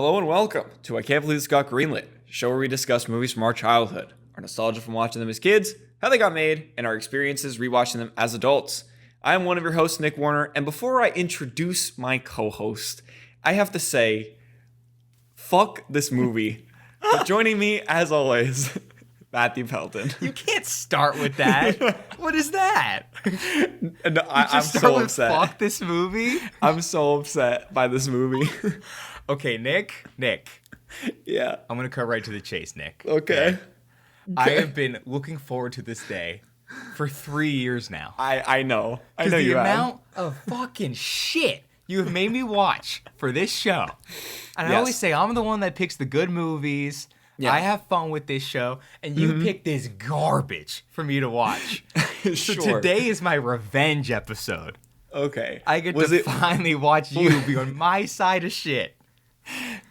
Hello and welcome to I Can't Believe This Got Greenlit, a show where we discuss movies from our childhood, our nostalgia from watching them as kids, how they got made, and our experiences rewatching them as adults. I am one of your hosts, Nick Warner, and before I introduce my co-host, I have to say, fuck this movie. But joining me, as always, Matthew Pelton. You can't start with that. What is that? No, I'm so upset. Fuck this movie? I'm so upset by this movie. Okay, Nick. Yeah. I'm going to cut right to the chase, Nick. Okay. I have been looking forward to this day for 3 years now. I know. I know you have. The amount of fucking shit you have made me watch for this show. And I always say I'm the one that picks the good movies. Yeah. I have fun with this show, and you pick this garbage for me to watch. Sure. So today is my revenge episode. Okay. I get to finally watch you be on my side of shit.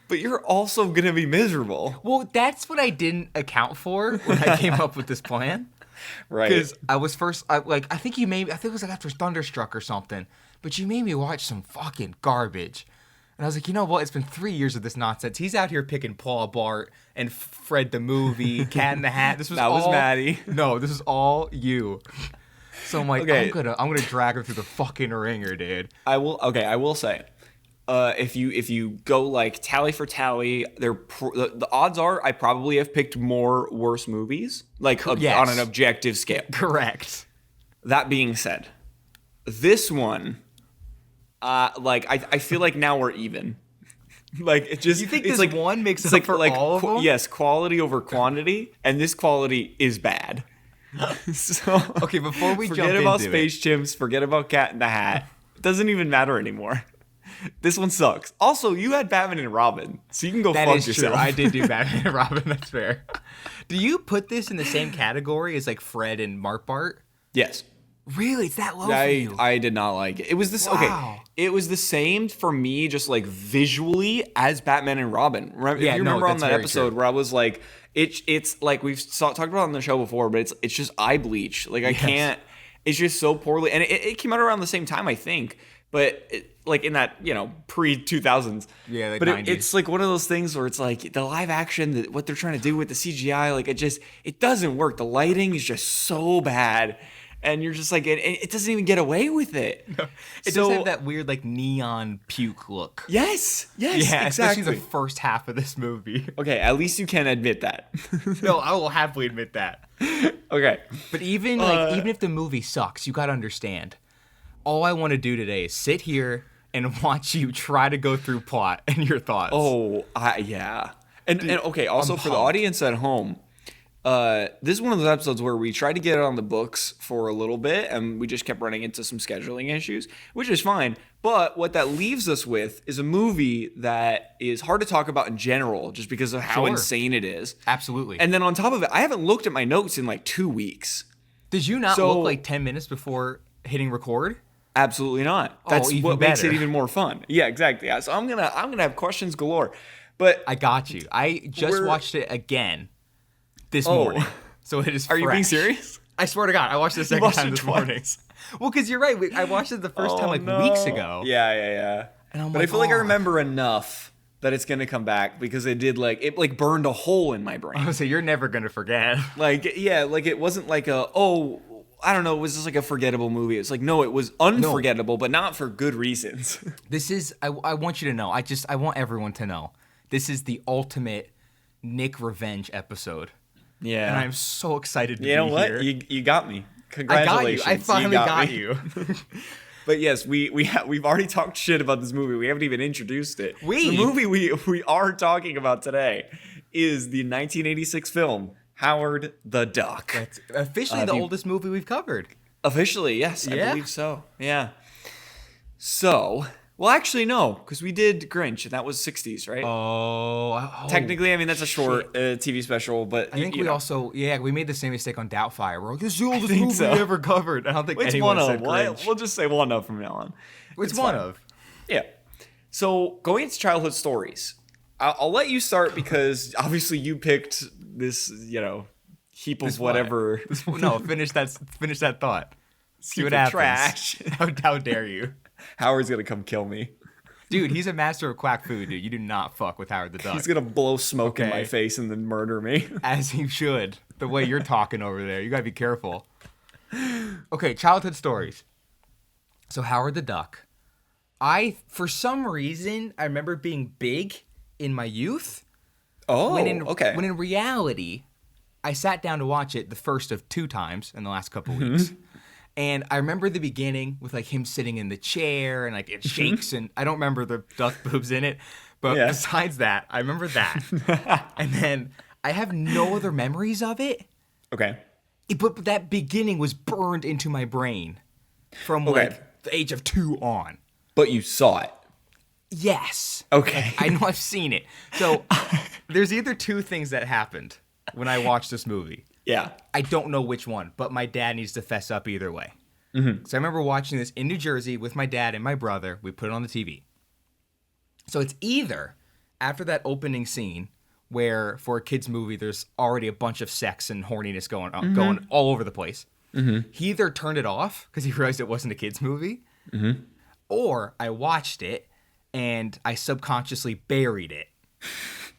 But you're also going to be miserable. Well, that's what I didn't account for when I came up with this plan. Right. Because I was first, I think it was like after Thunderstruck or something, but you made me watch some fucking garbage. And I was like, you know what? It's been 3 years of this nonsense. He's out here picking Paul Bart and Fred the Movie, Cat in the Hat. This was Maddie. No, this is all you. So I'm like, okay. I'm gonna drag him through the fucking ringer, dude. I will say, if you go like tally for tally, the odds are I probably have picked more worse movies, like on an objective scale. Correct. That being said, this one. I feel like now we're even. Like it just. You think it's this like one makes it's up like for all of them? Yes, quality over quantity, and this quality is bad. So okay, before we forget about Space Chimps, forget about Cat in the Hat. It doesn't even matter anymore. This one sucks. Also, you had Batman and Robin, so you can go fuck yourself. That is true. I did do Batman and Robin. That's fair. Do you put this in the same category as like Fred and Mark Bart? Yes. Really? It's that low for you? I did not like it. It was this. Wow. Okay. It was the same for me, just like visually as Batman and Robin. If you remember on that episode where I was like, it's like we've talked about on the show before, but it's just eye bleach. Like I can't. It's just so poorly, and it came out around the same time, I think. But like in that pre-2000s. Yeah, like but 90s. It's like one of those things where it's like the live action, what they're trying to do with the CGI, like it doesn't work. The lighting is just so bad. And you're just like, it doesn't even get away with it. No, it does have that weird, like, neon puke look. Yes, yeah, exactly. Especially the first half of this movie. Okay, at least you can admit that. No, I will happily admit that. Okay. But even if the movie sucks, you gotta understand. All I want to do today is sit here and watch you try to go through plot and your thoughts. Oh, yeah. And okay, also for the audience at home, this is one of those episodes where we tried to get it on the books for a little bit and we just kept running into some scheduling issues, which is fine. But what that leaves us with is a movie that is hard to talk about in general just because of how insane it is. Absolutely. And then on top of it, I haven't looked at my notes in like 2 weeks. Did you not look like 10 minutes before hitting record? Absolutely not. That's what makes it even more fun. Yeah, exactly. Yeah, so I'm gonna have questions galore. But I got you. I just watched it again this morning. So it is fresh. Are you being serious? I swear to God, I watched it a second time this morning. Well, because you're right. I watched it the first time weeks ago. Yeah. And I feel like I remember enough that it's gonna come back because it did it burned a hole in my brain. Oh, so you're never gonna forget. It wasn't like I don't know, it was just like a forgettable movie. It's like, no, it was unforgettable, but not for good reasons. This is, I want you to know, I want everyone to know, this is the ultimate Nick revenge episode. Yeah. And I'm so excited to be here. You know what? Here. You got me. Congratulations. I finally got you. But yes, we've already talked shit about this movie. We haven't even introduced it. The movie we are talking about today is the 1986 film Howard the Duck. That's officially the oldest movie we've covered. Officially, yes. I believe so. Yeah. So, well, actually, no, because we did Grinch, and that was 60s, right? Oh. Technically, I mean, that's a short TV special, but... I think we made the same mistake on Doubtfire. We're like, this is the oldest movie we ever covered. I don't think anyone said Grinch. We'll just say one of from now on. It's one of. Yeah. So, going into childhood stories, I'll let you start because, obviously, you picked this, heap of whatever. No, finish that thought. See what happens. Trash. How dare you? Howard's gonna come kill me. Dude, he's a master of quack food, dude. You do not fuck with Howard the Duck. He's gonna blow smoke in my Okay. face and then murder me. As he should. The way you're talking over there. You gotta be careful. Okay, childhood stories. So Howard the Duck. For some reason, I remember being big in my youth. Oh, Okay. When in reality, I sat down to watch it the first of 2 times in the last couple weeks. And I remember the beginning with like him sitting in the chair and like it shakes and I don't remember the duck boobs in it. But besides that, I remember that. And then I have no other memories of it. Okay. But that beginning was burned into my brain from like the age of 2 on. But you saw it. Yes. Okay. I know I've seen it. So there's either 2 things that happened when I watched this movie. Yeah. I don't know which one, but my dad needs to fess up either way. So I remember watching this in New Jersey with my dad and my brother. We put it on the TV. So it's either after that opening scene where for a kid's movie there's already a bunch of sex and horniness going all over the place. He either turned it off because he realized it wasn't a kid's movie, or I watched it and I subconsciously buried it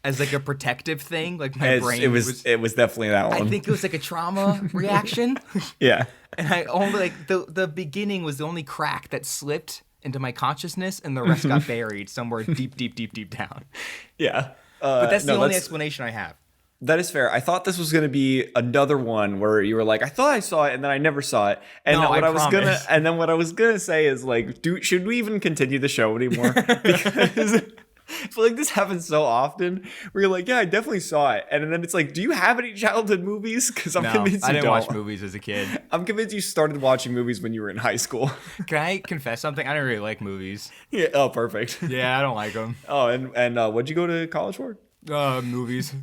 as like a protective thing. Like my brain it was definitely that one. I think it was like a trauma reaction. Yeah. And I only like the beginning was the only crack that slipped into my consciousness, and the rest got buried somewhere deep down. Yeah. But that's the only explanation I have. That is fair. I thought this was going to be another one where you were like, I thought I saw it and then I never saw it. And No, what I was promise. what I was gonna say is like, should we even continue the show anymore? Because I feel like this happens so often where you're like, yeah, I definitely saw it. And then it's like, do you have any childhood movies? Because I'm convinced you I didn't don't. watch movies as a kid. I'm convinced you started watching movies when you were in high school. Can I confess something? I don't really like movies. Yeah. Oh, perfect. Yeah, I don't like them. Oh, and what'd you go to college for? Movies.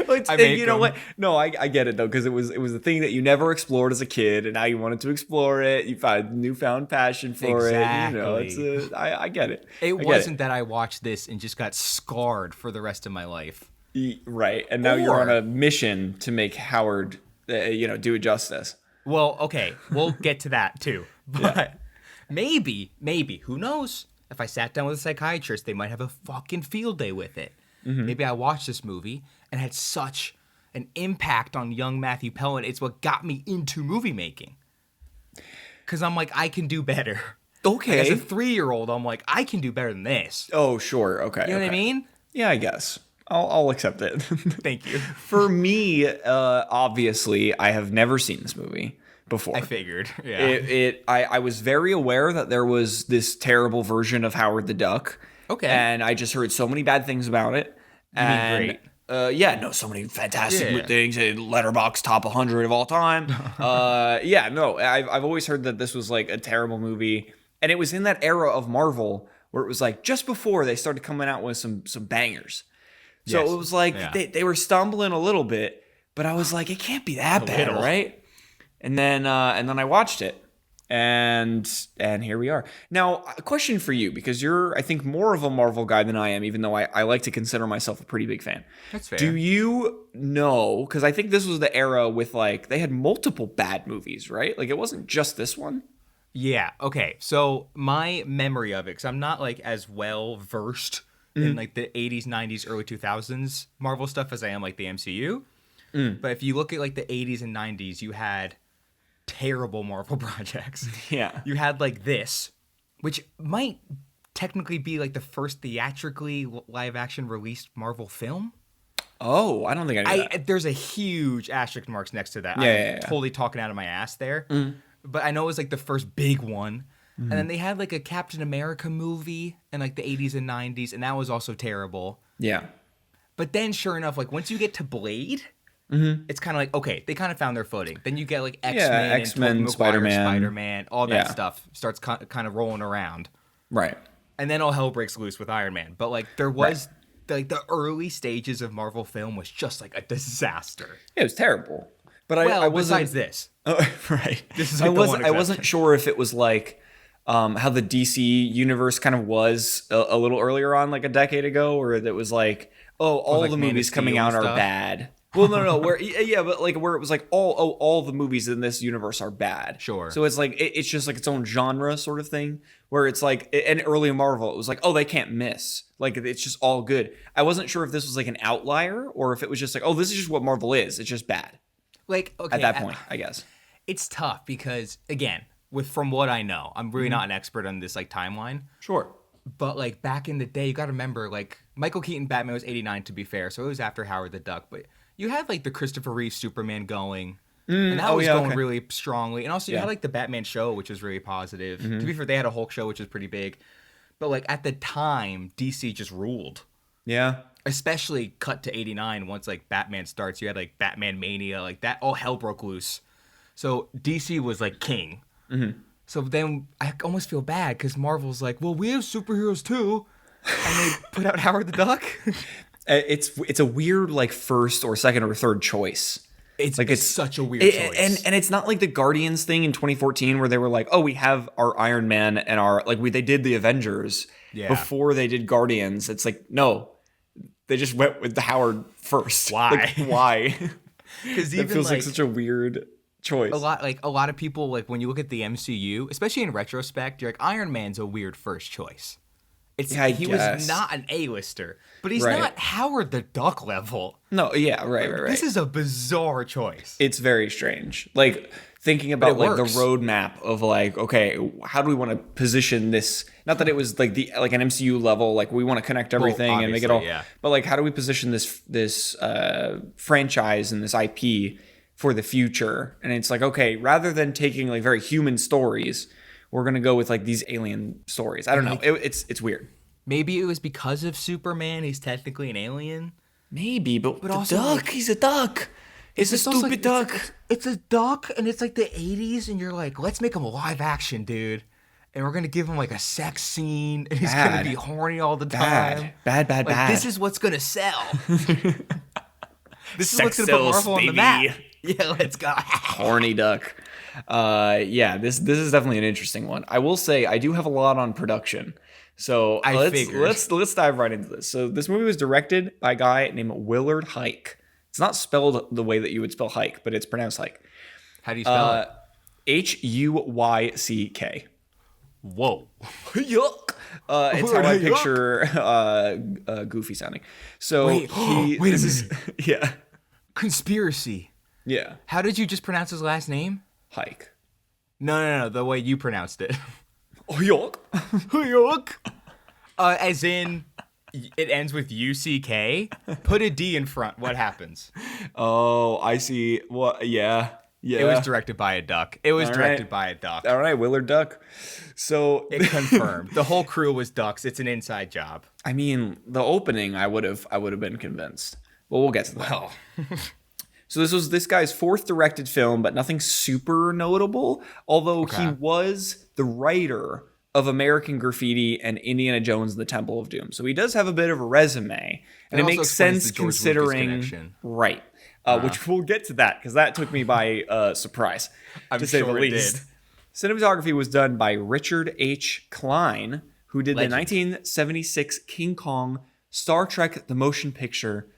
Well, I make you know them. what? No, I get it though, because it was a thing that you never explored as a kid, and now you wanted to explore it. You found a newfound passion for it. You know, I get it. It wasn't that I watched this and just got scarred for the rest of my life. Right, and now you're on a mission to make Howard, do it justice. Well, okay, we'll get to that too. But maybe, who knows? If I sat down with a psychiatrist, they might have a fucking field day with it. Maybe I watched this movie and had such an impact on young Matthew Pelton. It's what got me into movie making. Because I'm like, I can do better. Okay. Like, as a 3-year-old, I'm like, I can do better than this. Oh, sure. Okay. You know what I mean? Yeah, I guess. I'll accept it. Thank you. For me, obviously, I have never seen this movie before. I figured. Yeah. I was very aware that there was this terrible version of Howard the Duck. Okay. And I just heard so many bad things about it. You mean great? So many fantastic things. Letterboxd top 100 of all time. I've always heard that this was like a terrible movie, and it was in that era of Marvel where it was like just before they started coming out with some bangers. So it was like they were stumbling a little bit, but I was like, it can't be that bad, right? And then I watched it. And here we are. Now, a question for you, because you're, I think, more of a Marvel guy than I am, even though I like to consider myself a pretty big fan. That's fair. Do you know, because I think this was the era with, like, they had multiple bad movies, right? Like, it wasn't just this one. Yeah. Okay. So my memory of it, because I'm not like as well versed in like the 80s, 90s, early 2000s Marvel stuff as I am like the MCU. But if you look at like the 80s and 90s, you had terrible Marvel projects. Yeah. You had like this, which might technically be like the first theatrically live action released Marvel film. Oh, I don't think I knew that. There's a huge asterisk marks next to that. I'm totally talking out of my ass there. But I know it was like the first big one. And then they had like a Captain America movie in like the 80s and 90s, and that was also terrible. Yeah. But then sure enough, like once you get to Blade, it's kind of like, okay, they kind of found their footing. Then you get like X-Men, Spider-Man, all that stuff starts kind of rolling around. Right. And then all hell breaks loose with Iron Man. But like there was like the early stages of Marvel film was just like a disaster. It was terrible. But I wasn't. Besides this. Oh, right. This is like I wasn't sure if it was like how the DC universe kind of was a little earlier on, like a decade ago, or that was like, oh, all like the Man of movies coming Steel out and are stuff? bad. Well, no, where yeah, but like where it was like all the movies in this universe are bad. Sure. So it's like it's just like its own genre sort of thing. Where it's like, and early in Marvel, it was like, oh, they can't miss. Like it's just all good. I wasn't sure if this was like an outlier or if it was just like, oh, this is just what Marvel is. It's just bad. Like, okay, At that point, I guess. It's tough because again, from what I know, I'm really not an expert on this like timeline. Sure. But like back in the day, you got to remember like Michael Keaton Batman was 89 to be fair, so it was after Howard the Duck. But you had like the Christopher Reeve Superman going, and that was going really strongly. And also you had like the Batman show, which was really positive. To be fair, they had a Hulk show, which was pretty big. But like at the time, DC just ruled. Yeah. Especially cut to 89 once like Batman starts. You had like Batman Mania, like that all hell broke loose. So DC was like king. So then I almost feel bad because Marvel's like, well, we have superheroes too, and they put out Howard the Duck. It's a weird like first or second or third choice. It's such a weird choice. And it's not like the Guardians thing in 2014 where they were like, oh, we have our Iron Man and our they did the Avengers before they did Guardians. It's like, no, they just went with the Howard first. Why? Like, why? Because it feels like such a weird choice. A lot of people, like when you look at the MCU, especially in retrospect, you're like, Iron Man's a weird first choice. He was not an A-lister, but he's not Howard the Duck level. No, yeah, right. This is a bizarre choice. It's very strange. Like thinking about like the roadmap of like, okay, how do we want to position this? Not that it was like an MCU level, like we want to connect everything and make it all. Yeah. But like, how do we position this franchise and this IP for the future? And it's like, okay, rather than taking like very human stories, we're gonna go with like these alien stories. I don't know. It's weird. Maybe it was because of Superman. He's technically an alien. Maybe, but the also, duck. Like, he's a duck. It's a stupid duck. It's a duck, and it's like the 80s, and you're like, let's make him a live action, dude. And we're gonna give him like a sex scene, and he's gonna be horny all the time. Bad. This is what's gonna sell. This is what's gonna put Marvel on the map. Yeah, let's go. Horny duck. This is definitely an interesting one. I will say I do have a lot on production. So let's dive right into this. So this movie was directed by a guy named Willard Huyck. It's not spelled the way that you would spell Huyck, but it's pronounced Huyck. How do you spell it? Huyck. Whoa. Yuck. It's how I picture Goofy sounding. So wait a minute. Yeah. Conspiracy. Yeah. How did you just pronounce his last name? Huyck. No, the way you pronounced it. Yuck. Yuck. As in, it ends with UCK. Put a D in front. What happens? Oh, I see. What? Yeah. It was directed by a duck. All right, Willard Duck. So it confirmed. The whole crew was ducks. It's an inside job. I mean, the opening, I would have been convinced. Well, we'll get to that. Well. So this was this guy's fourth directed film, but nothing super notable. Although he was the writer of American Graffiti and Indiana Jones and the Temple of Doom. So he does have a bit of a resume. And it makes sense considering... Right. Which we'll get to that, because that took me by surprise, to say the least. Cinematography was done by Richard H. Klein, who did the 1976 King Kong, Star Trek the Motion Picture,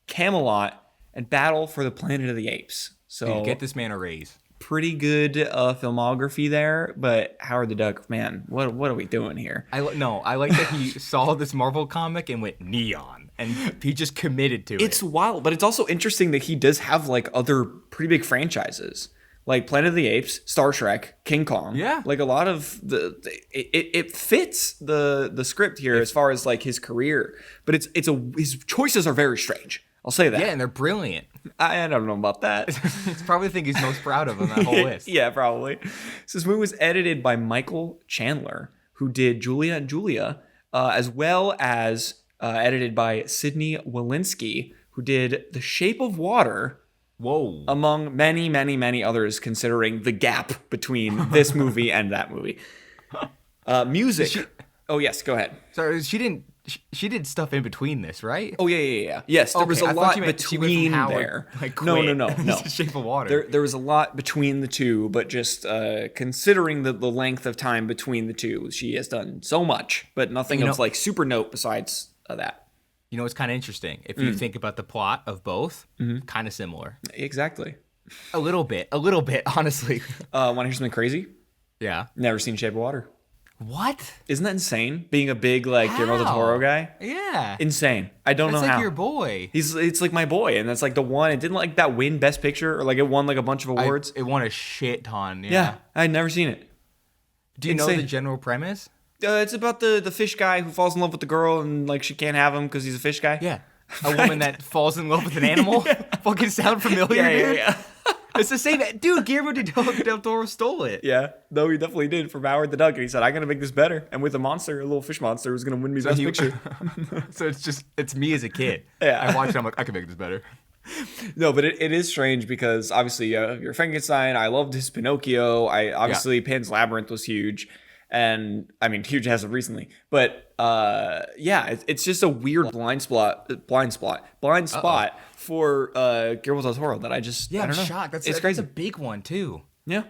Camelot, and Battle for the Planet of the Apes. So dude, get this man a raise. Pretty good filmography there, but Howard the Duck, man, what are we doing here? I like that he saw this Marvel comic and went neon, and he just committed to it. It's wild, but it's also interesting that he does have like other pretty big franchises, like Planet of the Apes, Star Trek, King Kong. Yeah, like a lot of it fits the script here as far as like his career, but his choices are very strange. I'll say that. Yeah, and they're brilliant. I don't know about that. It's probably the thing he's most proud of on that whole list. Yeah, probably. So this movie was edited by Michael Chandler, who did Julia and Julia, as well as edited by Sidney Walensky, who did The Shape of Water. Whoa. Among many, many, many others, considering the gap between this movie and that movie. Music. Oh, yes, go ahead. Sorry, she did stuff in between this, right? Oh, yeah. Yes, there was a lot between there. Like, no. Shape of Water. There was a lot between the two, but just considering the length of time between the two, she has done so much, but nothing of like super note besides that. You know, it's kind of interesting. If you think about the plot of both, kind of similar. Exactly. A little bit, honestly. Want to hear something crazy? Yeah. Never seen Shape of Water. What? Isn't that insane? Being a big Guillermo del Toro guy. Yeah. Insane. I don't know how. That's like your boy. It's like my boy, and that's like the one. It didn't like that win Best Picture, or like it won like a bunch of awards. It won a shit ton. Yeah, I'd never seen it. Do you know the general premise? It's about the fish guy who falls in love with the girl, and like she can't have him because he's a fish guy. Yeah. A woman that falls in love with an animal? Fucking sound familiar, dude? Yeah. It's the same. Dude, Guillermo del Toro stole it. Yeah. No, he definitely did from Howard the Duck. And he said, I'm going to make this better. And with a monster, a little fish monster, who's going to win me Best Picture. So it's me as a kid. Yeah. I watch it, I'm like, I can make this better. No, but it is strange because obviously you're Frankenstein. I loved his Pinocchio. Pan's Labyrinth was huge. And I mean, huge as of recently. But it's just a weird blind spot for Guillermo del Toro that I don't know. Shocked. It's crazy. That's a big one too. Yeah.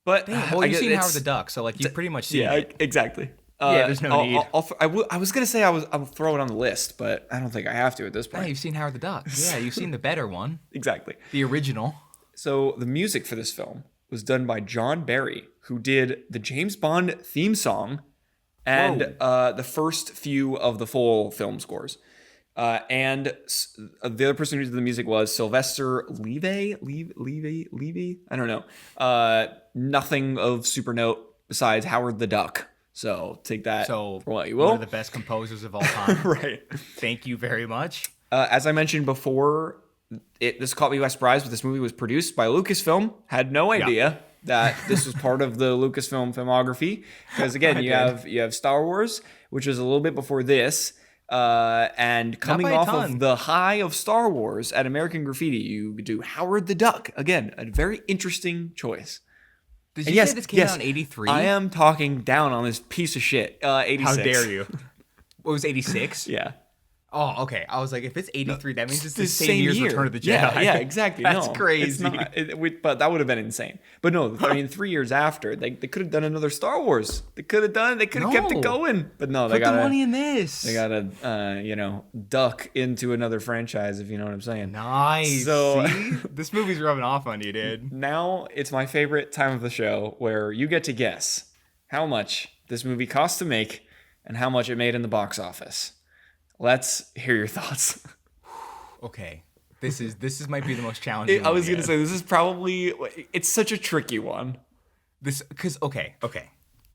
But Well, you've seen Howard the Duck, so like you've pretty much seen it. Exactly. There's no need. I was gonna say I'll throw it on the list, but I don't think I have to at this point. Yeah, you've seen Howard the Duck. Yeah, you've seen the better one. Exactly. The original. So the music for this film was done by John Barry, who did the James Bond theme song and the first few of the full film scores. And the other person who did the music was Sylvester Levy. I don't know. Nothing of super note besides Howard the Duck. So take that for what you will. One of the best composers of all time. Right. Thank you very much. As I mentioned before, this caught me by surprise, but this movie was produced by Lucasfilm. Had no idea that this was part of the Lucasfilm filmography. Because again, you have Star Wars, which was a little bit before this. And coming off of the high of Star Wars at American Graffiti, you do Howard the Duck. Again, a very interesting choice. Did you say this came out in 83? I am talking down on this piece of shit. 86. How dare you? What was 86? Yeah. Oh, okay. I was like, if it's 83, that means it's the same year as Return of the Jedi. Yeah, exactly. That's crazy. It's not, but that would have been insane. But no, I mean, 3 years after, they could have done another Star Wars. They could have kept it going. But no, they got the money in this. They got to, duck into another franchise, if you know what I'm saying. Nice. So see? This movie's rubbing off on you, dude. Now it's my favorite time of the show where you get to guess how much this movie cost to make and how much it made in the box office. Let's hear your thoughts. Okay. This might be the most challenging I was going to say, this is probably, it's such a tricky one. Okay.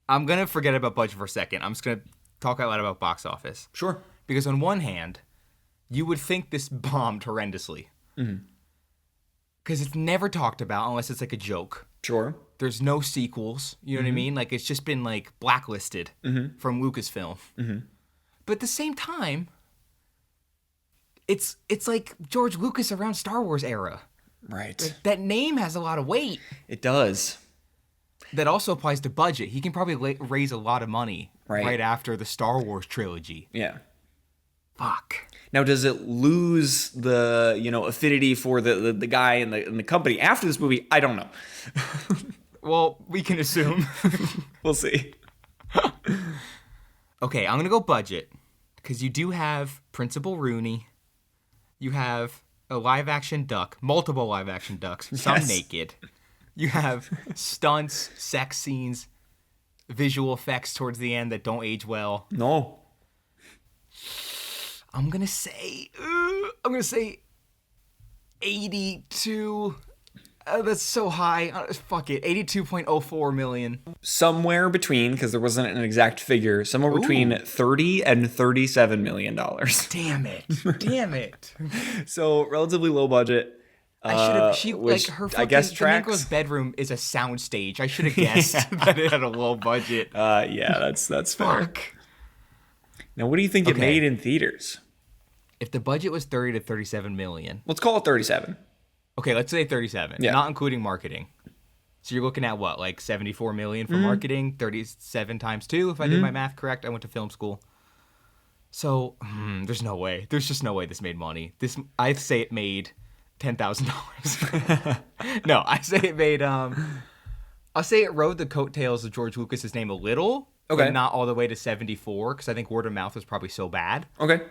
I'm going to forget about budget for a second. I'm just going to talk out loud about box office. Sure. Because on one hand, you would think this bombed horrendously. Mm-hmm. Because it's never talked about unless it's like a joke. Sure. There's no sequels. You know what I mean? Like, it's just been like blacklisted from Lucasfilm. Mm-hmm. But at the same time, it's like George Lucas around Star Wars era. Right. That name has a lot of weight. It does. That also applies to budget. He can probably raise a lot of money right after the Star Wars trilogy. Yeah. Fuck. Now, does it lose the affinity for the guy in the company after this movie? I don't know. Well, we can assume. We'll see. Okay, I'm going to go budget, because you do have Principal Rooney, you have a live-action duck, multiple live-action ducks, some naked, you have stunts, sex scenes, visual effects towards the end that don't age well. No. I'm going to say 82... that's so high. Fuck it. 82.04 million. Somewhere between, because there wasn't an exact figure, somewhere between $30 and $37 million. Damn it. So relatively low budget. I should have. Her fucking, I guess tracks. Nico's bedroom is a sound stage. I should have guessed that it had a low budget. Yeah, that's fair. Fuck. Now, what do you think it made in theaters? If the budget was 30 to 37 million. Let's call it 37. Okay, let's say 37, not including marketing. So you're looking at what, like 74 million for marketing, 37 times 2, if I did my math correct. I went to film school. So there's no way. There's just no way this made money. I say it made $10,000. No, I say it made, I'll say it rode the coattails of George Lucas's name a little, but not all the way to 74, because I think word of mouth was probably so bad. Okay.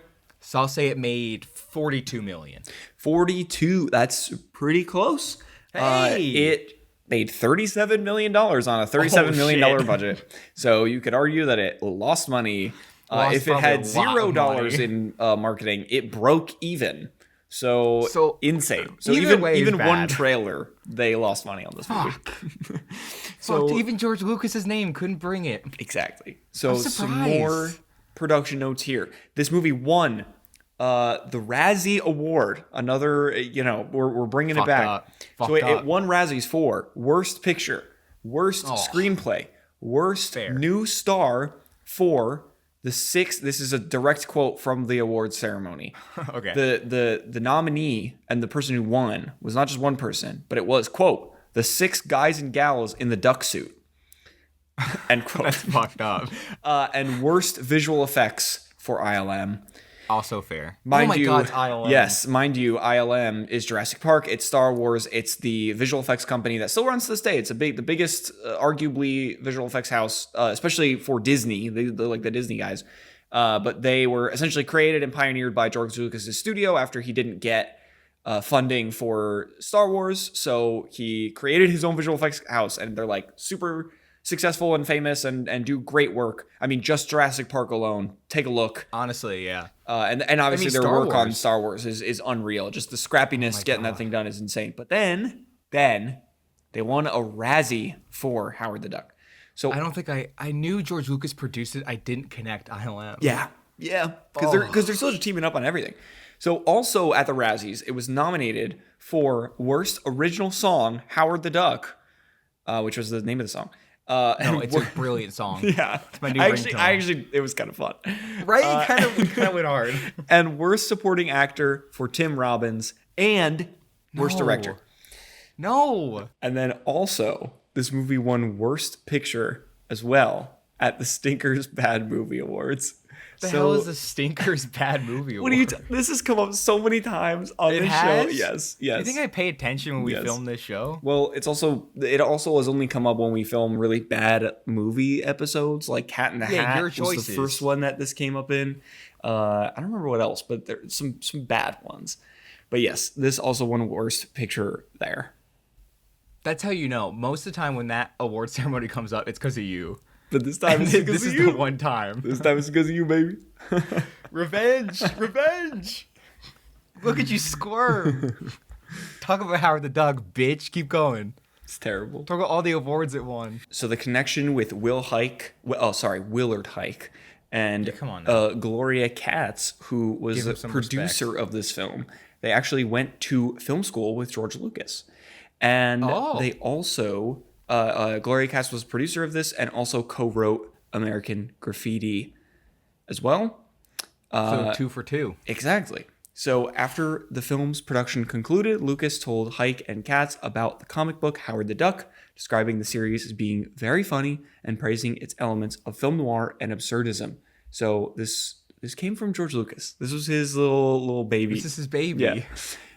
So I'll say it made 42 million. 42. That's pretty close. Hey! It made $37 million on a $37 million shit. budget. So you could argue that it lost money. Lost If it had probably a lot of $0 money. in marketing, it broke even. So insane. So either way is even one bad. trailer, they lost money on this movie. Fuck. So Fuck, even George Lucas's name couldn't bring it. exactly. So I'm some surprised. more production notes here. This movie won the Razzie Award. Another, we're bringing it Fucked back. up. So Fucked it up. won Razzies for Worst Picture, Worst Screenplay, Worst Fair. New Star for the sixth. This is a direct quote from the awards ceremony. Okay. The nominee and the person who won was not just one person, but it was, quote, the 6 guys and gals in the duck suit. End quote. That's fucked up. And worst visual effects for ILM. Also fair. Mind oh my you, God, it's ILM. Yes, mind you, ILM is Jurassic Park. It's Star Wars. It's the visual effects company that still runs to this day. It's the biggest, arguably, visual effects house, especially for Disney. They're like the Disney guys. But they were essentially created and pioneered by George Lucas' studio after he didn't get funding for Star Wars. So he created his own visual effects house, and they're like super successful and famous and do great work. I mean, just Jurassic Park alone. Take a look. Honestly, yeah. And obviously their Star work on Wars. Star Wars is unreal. Just the scrappiness getting that thing done is insane. But then they won a Razzie for Howard the Duck. So I don't think I knew George Lucas produced it. I didn't connect ILM. yeah, because they're still just teaming up on everything. So also at the Razzies, it was nominated for Worst Original Song, Howard the Duck, which was the name of the song. No, it's a brilliant song. Yeah, It's my new I ringtone. actually, it was kind of fun. Right? Kind of went hard. And worst supporting actor for Tim Robbins and worst No. director. No. And then also, this movie won worst picture as well at the Stinkers Bad Movie Awards. The hell is a Stinkers Bad Movie Award? What are you? This has come up so many times on It this has? show. Yes. Do you think I pay attention when we Yes. film this show? Well, it also has only come up when we film really bad movie episodes, like Cat in the Yeah, Hat your was the choices. first one that this came up in. I don't remember what else, but there's some bad ones. But yes, this also won worst picture there. That's how you know. Most of the time when that award ceremony comes up, it's because of you. But this time it's because This of is you. the one time. This time it's because of you, baby. Revenge! Revenge! Look at you squirm. Talk about Howard the Duck, bitch. Keep going. It's terrible. Talk about all the awards it won. So the connection with Willard Hike, and come on now. Gloria Katz, who was Give the him some producer of this film, they actually went to film school with George Lucas. And they also, Gloria Katz was producer of this and also co-wrote American Graffiti as well. So 2 for 2. Exactly. So after the film's production concluded, Lucas told Hike and Katz about the comic book Howard the Duck, describing the series as being very funny and praising its elements of film noir and absurdism. So this came from George Lucas. This was his little baby. This is his baby. Yeah.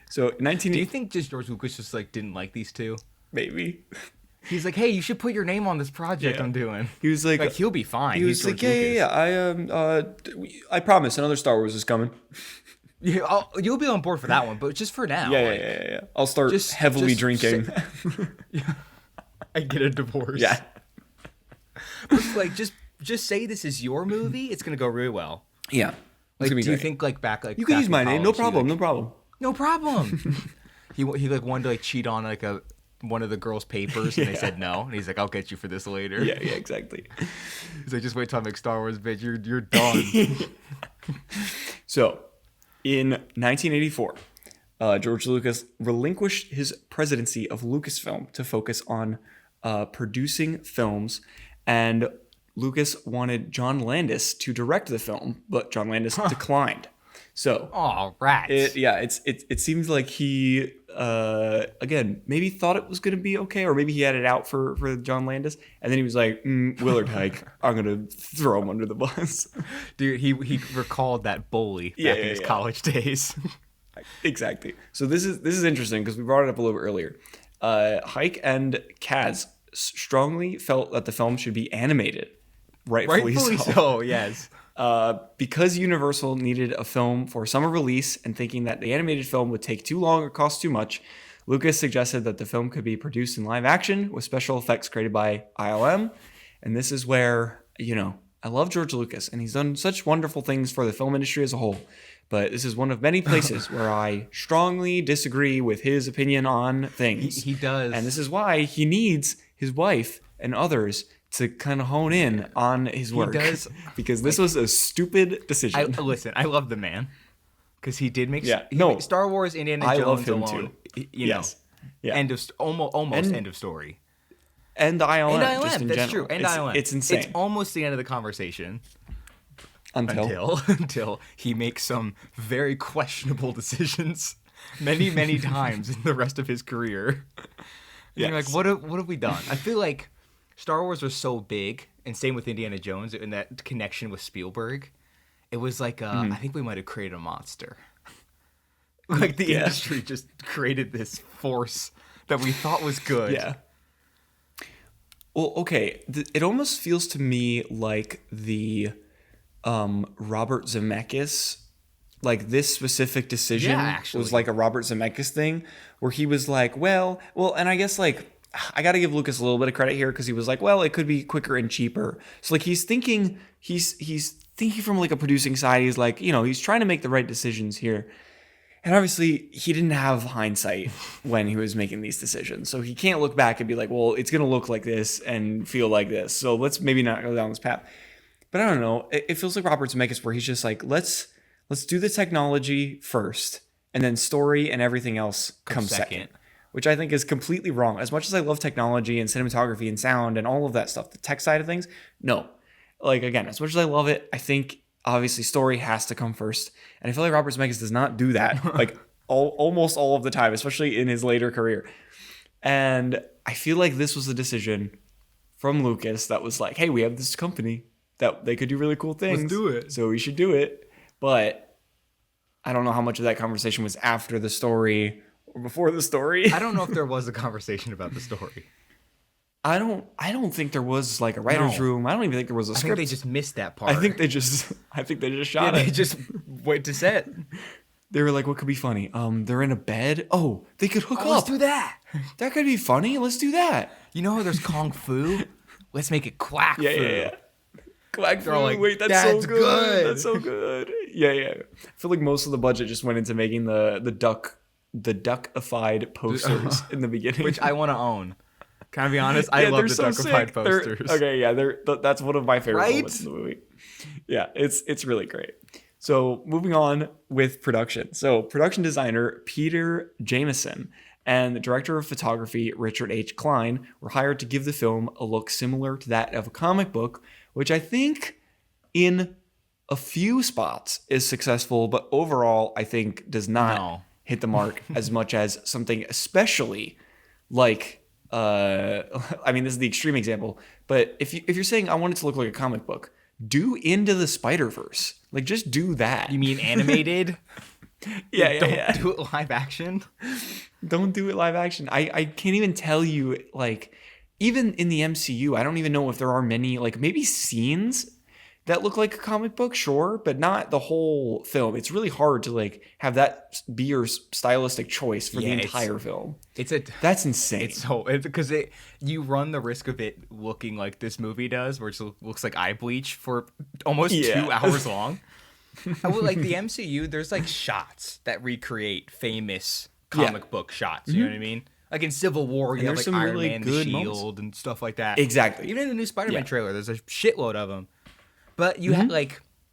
So 19 Do you think just George Lucas just like didn't like these two? maybe. He's like, hey, you should put your name on this project Yeah. I'm doing. He was like, Like he'll be fine. he He's was like, George yeah. Lucas. I promise another Star Wars is coming. Yeah, you'll be on board for that one, but just for now. like, Yeah. I'll start Just- heavily just drinking. I get a divorce. Yeah. But, like just say this is your movie. It's gonna go really well. Yeah. It's Like, gonna be do you great. think like back like You can back use in my name, no college, he, problem, like- no problem. No problem. he like wanted to like cheat on like one of the girls' papers, and they said no. And he's like, I'll get you for this later. Yeah, exactly. He's like, just wait till I make Star Wars, bitch. You're done. So, in 1984, George Lucas relinquished his presidency of Lucasfilm to focus on producing films, and Lucas wanted John Landis to direct the film, but John Landis declined. So, Oh, rats. it seems like he again maybe thought it was gonna be okay, or maybe he had it out for John Landis, and then he was like, Willard Hike, I'm gonna throw him under the bus. Dude, he recalled that bully back in his college days. Exactly. So this is interesting because we brought it up a little bit earlier. Hike and Kaz strongly felt that the film should be animated. Rightfully so. Yes. Because Universal needed a film for summer release and thinking that the animated film would take too long or cost too much, Lucas suggested that the film could be produced in live action with special effects created by ILM. And this is where, I love George Lucas, and he's done such wonderful things for the film industry as a whole. But this is one of many places where I strongly disagree with his opinion on things. He does. And this is why he needs his wife and others to kind of hone in on his work. He does. Because this was a stupid decision. Listen, I love the man. Because he did make Star Wars, Indiana I Jones love him alone. too. Yes. Yeah. Almost end of story. And ILM. And ILM, just in that's general. true. And ILM. It's insane. It's almost the end of the conversation. Until he makes some very questionable decisions many times in the rest of his career. Yes. You're like, what have we done? I feel like Star Wars was so big, and same with Indiana Jones, and that connection with Spielberg. It was like, I think we might have created a monster. Like the industry just created this force that we thought was good. Yeah. Well, okay. It almost feels to me like the Robert Zemeckis, like this specific decision was like a Robert Zemeckis thing where he was like, well, and I guess like I got to give Lucas a little bit of credit here because he was like, well, it could be quicker and cheaper. So like he's thinking from like a producing side. He's like, he's trying to make the right decisions here. And obviously he didn't have hindsight when he was making these decisions. So he can't look back and be like, well, it's going to look like this and feel like this. So let's maybe not go down this path. But I don't know. It feels like Robert Zemeckis where he's just like, let's do the technology first, and then story and everything else comes second, which I think is completely wrong. As much as I love technology and cinematography and sound and all of that stuff, the tech side of things, no. Like, again, as much as I love it, I think obviously story has to come first. And I feel like Robert Zemeckis does not do that like almost all of the time, especially in his later career. And I feel like this was a decision from Lucas that was like, hey, we have this company that they could do really cool things. Let's do it. So we should do it. But I don't know how much of that conversation was after the story or before the story. I don't know if there was a conversation about the story. I don't think there was like a writer's room. I don't even think there was a script. I think they just missed that part. I think they just shot it. They just went to set. They were like, what could be funny? They're in a bed. Oh, they could hook up. Let's do that. That could be funny. Let's do that. You know how there's Kung Fu? Let's make it Quack Fu. Yeah. Quack Fu. Like, wait, that's so good. That's so good. Yeah. I feel like most of the budget just went into making the duckified posters in the beginning. Which I want to own. Can I be honest? I love the duckified posters. That's one of my favorite moments in the movie. Yeah, it's really great. So moving on with production. So production designer Peter Jameson and the director of photography Richard H. Klein were hired to give the film a look similar to that of a comic book, which I think in a few spots is successful, but overall I think does not hit the mark as much as something especially like I mean, this is the extreme example, but if you're saying I want it to look like a comic book, do Into the Spider-Verse. Like, just do that. You mean animated? Yeah. Don't do it live action? Don't do it live action. I can't even tell you, like, even in the MCU, I don't even know if there are many, like, maybe scenes that look like a comic book, sure, but not the whole film. It's really hard to like have that be your stylistic choice for the entire film. That's insane. Because you run the risk of it looking like this movie does, where it looks like eye bleach for almost 2 hours long. Like the MCU, there's like shots that recreate famous comic book shots. You know what I mean? Like in Civil War, you have like Iron Man, the Shield, and stuff like that. Exactly. Even in the new Spider-Man trailer, there's a shitload of them. But you have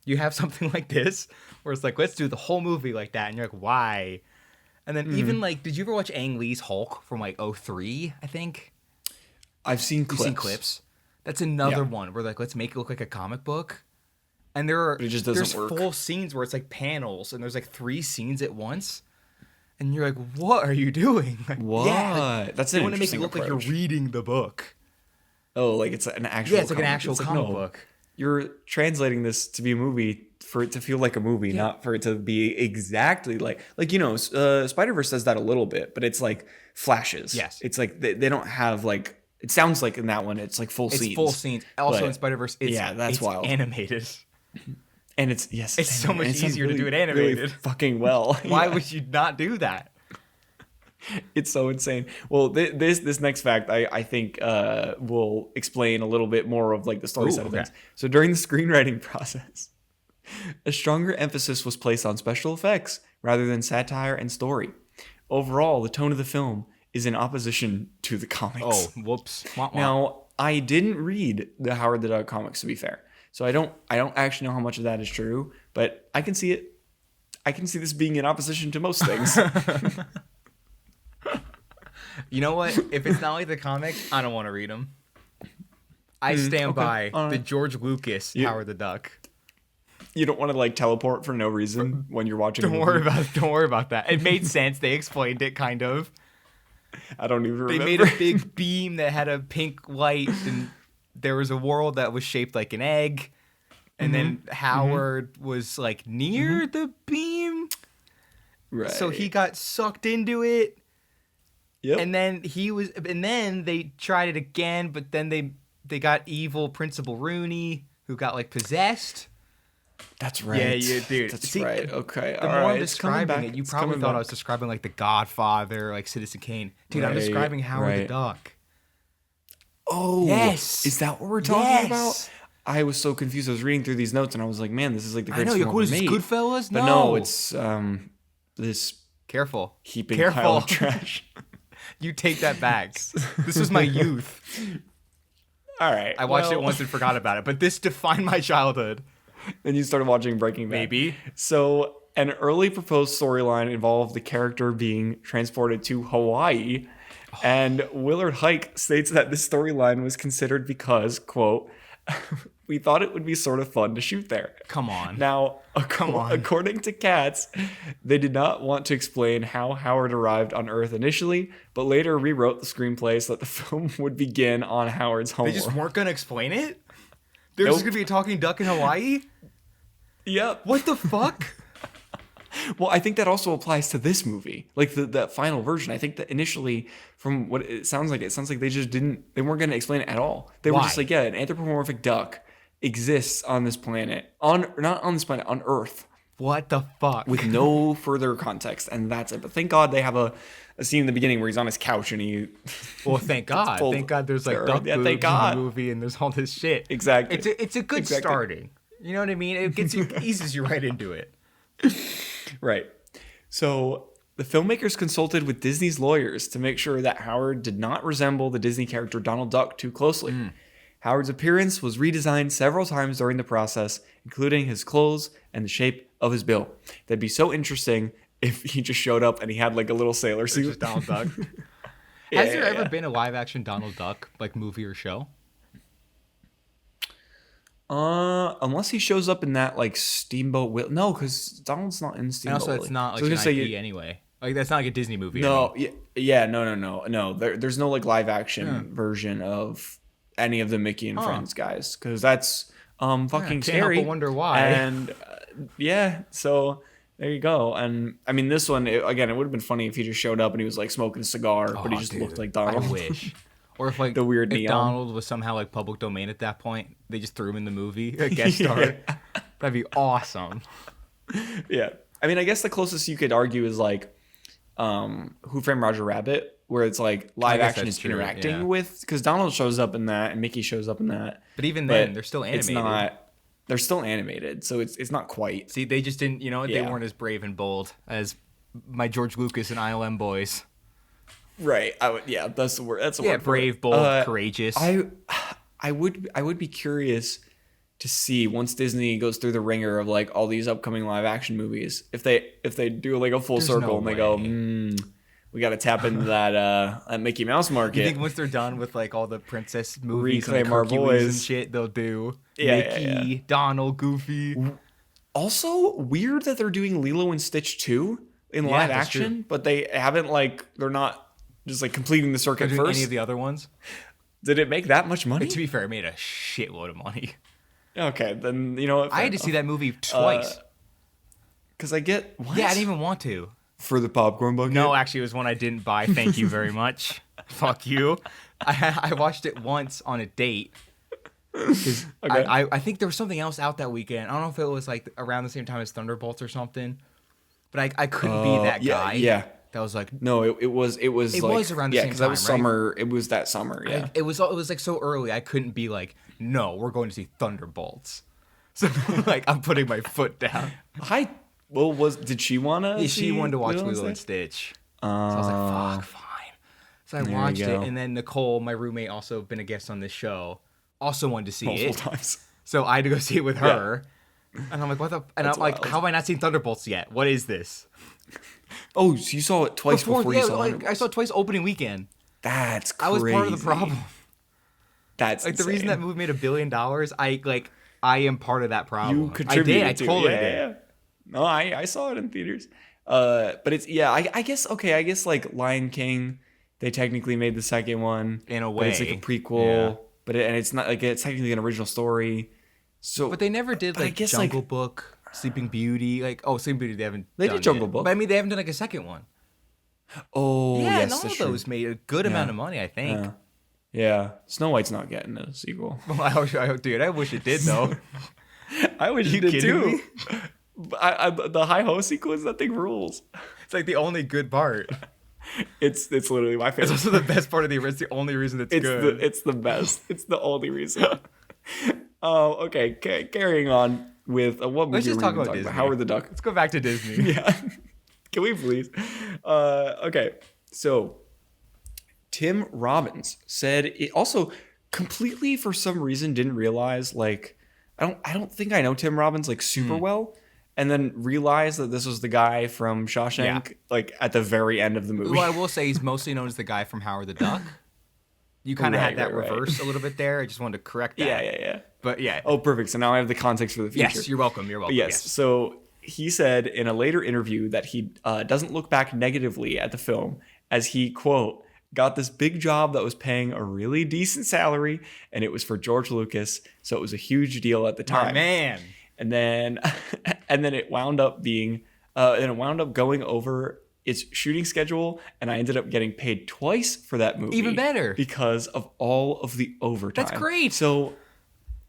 you have something like this where it's like, let's do the whole movie like that, and you're like, why? And then even like, did you ever watch Ang Lee's Hulk from like 2003, I think? I've seen clips. You've seen clips. That's another one where like, let's make it look like a comic book. And there's full scenes where it's like panels, and there's like 3 scenes at once. And you're like, what are you doing? Like, what? Yeah, that's an interesting approach. You want to make it look like you're reading the book. Oh, like it's an actual it's like an actual comic book. You're translating this to be a movie for it to feel like a movie, not for it to be exactly like Spider-Verse does that a little bit, but it's like flashes. Yes. It's like they don't have like, it sounds like in that one, it's like full scenes. It's full scenes. Also in Spider-Verse, that's wild. Animated. And it's so much and it sounds easier to do it animated. really fucking well. Why Yeah. would you not do that? It's so insane. Well, this next fact I think will explain a little bit more of like the story Ooh, side of okay. things. So during the screenwriting process, a stronger emphasis was placed on special effects rather than satire and story. Overall, the tone of the film is in opposition to the comics. Oh, whoops. Wah, wah. Now, I didn't read the Howard the Duck comics, to be fair, so I don't actually know how much of that is true, but I can see it. I can see this being in opposition to most things. You know what? If it's not like the comics, I don't want to read them. I stand by the George Lucas Howard the Duck. You don't want to like teleport for no reason when you're watching. Don't worry about that. It made sense. They explained it kind of. I don't even remember. They made a big beam that had a pink light, and there was a world that was shaped like an egg. And then Howard was like near the beam. Right. So he got sucked into it. Yep. And then they tried it again, but then they got evil Principal Rooney, who got like possessed. That's right. Yeah, dude. That's See, right. Okay. The All more right. I'm It's coming describing back. it, you It's probably coming thought I back. was describing like The Godfather, like Citizen Kane. Dude, I'm Right, describing Howard the right. Duck. Oh. Yes. Is that what we're talking about? I was so confused. I was reading through these notes and I was like, man, this is like the I know. greatest You're film what ever is this, made. Goodfellas? But no, it's this Careful. heaping Careful. pile of trash. You take that back. This was my youth. All right. I watched it once and forgot about it, but this defined my childhood. Then you started watching Breaking Bad. Maybe. So, an early proposed storyline involved the character being transported to Hawaii. And Willard Hike states that this storyline was considered because, quote, we thought it would be sort of fun to shoot there. Come on. Now, according to Katz, they did not want to explain how Howard arrived on Earth initially, but later rewrote the screenplay so that the film would begin on Howard's home They just world. weren't going to explain it? There's just going to be a talking duck in Hawaii? Yep. What the fuck? Well, I think that also applies to this movie, like the final version. I think that initially, from what it sounds like they just they weren't going to explain it at all. They were just like, yeah, an anthropomorphic duck exists on this planet, not on this planet, on Earth, What the fuck? with no further context, and that's it. But thank God they have a scene in the beginning where he's on his couch and he. Well, thank God. pulled Thank God there's like there. duck Yeah, boobs thank in God. the movie and there's all this shit. Exactly. It's a good Exactly. starting. You know what I mean? It gets you eases you right into it. Right. So the filmmakers consulted with Disney's lawyers to make sure that Howard did not resemble the Disney character Donald Duck too closely. Howard's appearance was redesigned several times during the process, including his clothes and the shape of his bill. That'd be so interesting if he just showed up and he had like a little sailor It's suit. just Donald Duck. Yeah, Has there yeah, ever yeah. been a live action Donald Duck like movie or show? Unless he shows up in that like Steamboat Willie. No, because Donald's not in And Steamboat also, Willie. it's not So like I an was gonna IP anyway. Like that's not like a Disney movie. No, no. There's no like live action version of any of the Mickey and Friends guys because that's fucking can't scary. help but wonder why. And yeah, so there you go. And I mean, this one again, it would have been funny if he just showed up and he was like smoking a cigar, but he just looked like Donald. I wish. Or if like The weird if neon. Donald was somehow like public domain at that point, they just threw him in the movie, a guest star. That'd be awesome. Yeah, I mean, I guess the closest you could argue is like Who Framed Roger Rabbit, where it's like live guess action that's is true, interacting yeah. with because Donald shows up in that and Mickey shows up in that. But even then, But they're still animated. It's not. They're still animated, so it's not quite. See, they just didn't. You know, they Yeah. weren't as brave and bold as my George Lucas and ILM boys. Right. Yeah, that's the word. That's the word. for it. Brave, bold, courageous. I would be curious to see once Disney goes through the ringer of like all these upcoming live action movies, if they do like a full There's circle no and they go, way. we got to tap into that Mickey Mouse market. You think once they're done with like all the princess movies and Reclaim our Hercules boys. and shit, they'll do Yeah, Mickey, yeah. Donald, Goofy. Also, weird that they're doing Lilo and Stitch 2 in Yeah, live that's action, true. but they haven't they're not just like completing the They're circuit doing first. any of the other ones. Did it make that much money? To be fair, it made a shitload of money. Okay, then you know what? I had to see that movie twice. Because I get what? Yeah, I didn't even want to. For the popcorn bucket. No, actually, it was one I didn't buy. Thank you very much. Fuck you. I watched it once on a date, Because Okay. I think there was something else out that weekend. I don't know if it was like around the same time as Thunderbolts or something. But I couldn't be that guy. Yeah. That was like No, it was like, was around the same because that was time, right? summer. It was that summer. Yeah. it was like so early. I couldn't be like, no, we're going to see Thunderbolts. So like I'm putting my foot down. Did she wanna? Yeah, she wanted to watch Lilo Lilo and Stitch. So I was like, fuck, fine. So I watched it, and then Nicole, my roommate, also been a guest on this show, also wanted to see multiple it. times. So I had to go see it with her. And I'm like, what the? And That's I'm like, wild. how have I not seen Thunderbolts yet? What is this? Oh, so you saw it twice before you saw like, I saw it twice opening weekend. That's crazy. I was part of the problem. That's Like insane. the reason that movie made $1 billion, I am part of that problem. You contributed I to totally it. did. Yeah. No, I saw it in theaters. But it's I guess like Lion King, they technically made the second one In a but it's like a way. prequel. Yeah. But it's not like it's technically an original story. So But they never did I like guess, Jungle Book, Sleeping Beauty. Sleeping Beauty they haven't. They done did Jungle yet. Book. But I mean, they haven't done like a second one. Oh Yeah, yes, and all that's of true. those made a good amount of money, I think. Yeah, Snow White's not getting a sequel. Dude, I wish it did though. I wish You it did kidding too. me? The Hi Ho sequence, that thing rules. It's like the only good part. It's literally my It's favorite. also the best part of the. It's the only reason it's good. It's the best. It's the only reason. Oh, okay. Carrying on with what movie Let's just were talk we about talking Disney. Howard the Duck. Let's go back to Disney. Yeah. Can we please? Okay. So Tim Robbins said it also completely for some reason didn't realize like I don't think I know Tim Robbins like super well. And then realized that this was the guy from Shawshank, like at the very end of the movie. Well, I will say he's mostly known as the guy from Howard the Duck. You kind of had that right. reverse a little bit there. I just wanted to correct that. Yeah. But yeah. Oh, perfect. So now I have the context for the future. Yes, you're welcome. You're welcome. Yes. So he said in a later interview that he doesn't look back negatively at the film as he, quote, got this big job that was paying a really decent salary and it was for George Lucas. So it was a huge deal at the time. My man. And then it wound up being, going over its shooting schedule, and I ended up getting paid twice for that movie. Even better. Because of all of the overtime. That's great. So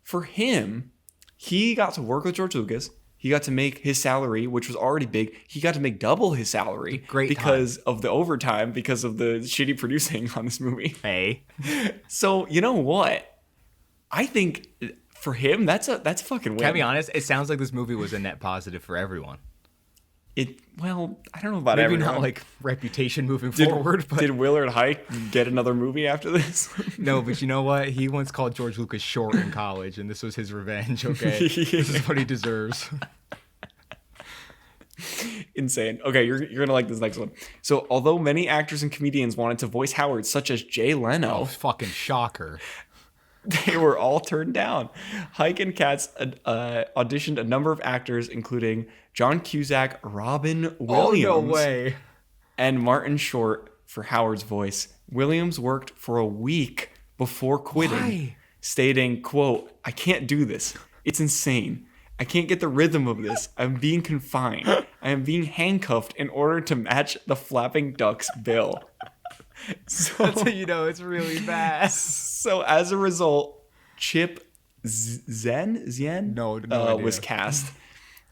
for him, he got to work with George Lucas. He got to make his salary, which was already big. He got to make double his salary because of the overtime, because of the shitty producing on this movie. Hey. So you know what? I think for him, that's a fucking win. Can I be honest? It sounds like this movie was a net positive for everyone. Well, I don't know about Maybe everyone. not like reputation moving forward, but Did Willard Hike get another movie after this? no, but you know what? He once called George Lucas short in college, and this was his revenge, okay? This is what he deserves. Insane. Okay, you're gonna like this next one. So, although many actors and comedians wanted to voice Howard, such as Jay Leno, Oh, fucking shocker. they were all turned down. Hike and Katz auditioned a number of actors, including John Cusack, Robin Williams, Oh, no way. and Martin Short for Howard's voice. Williams worked for a week before quitting, Why? stating, quote, "I can't do this. It's insane. I can't get the rhythm of this. I'm being confined. I am being handcuffed in order to match the flapping duck's bill." So, That's how you know it's really bad. so as a result, Chip Zien No idea. was cast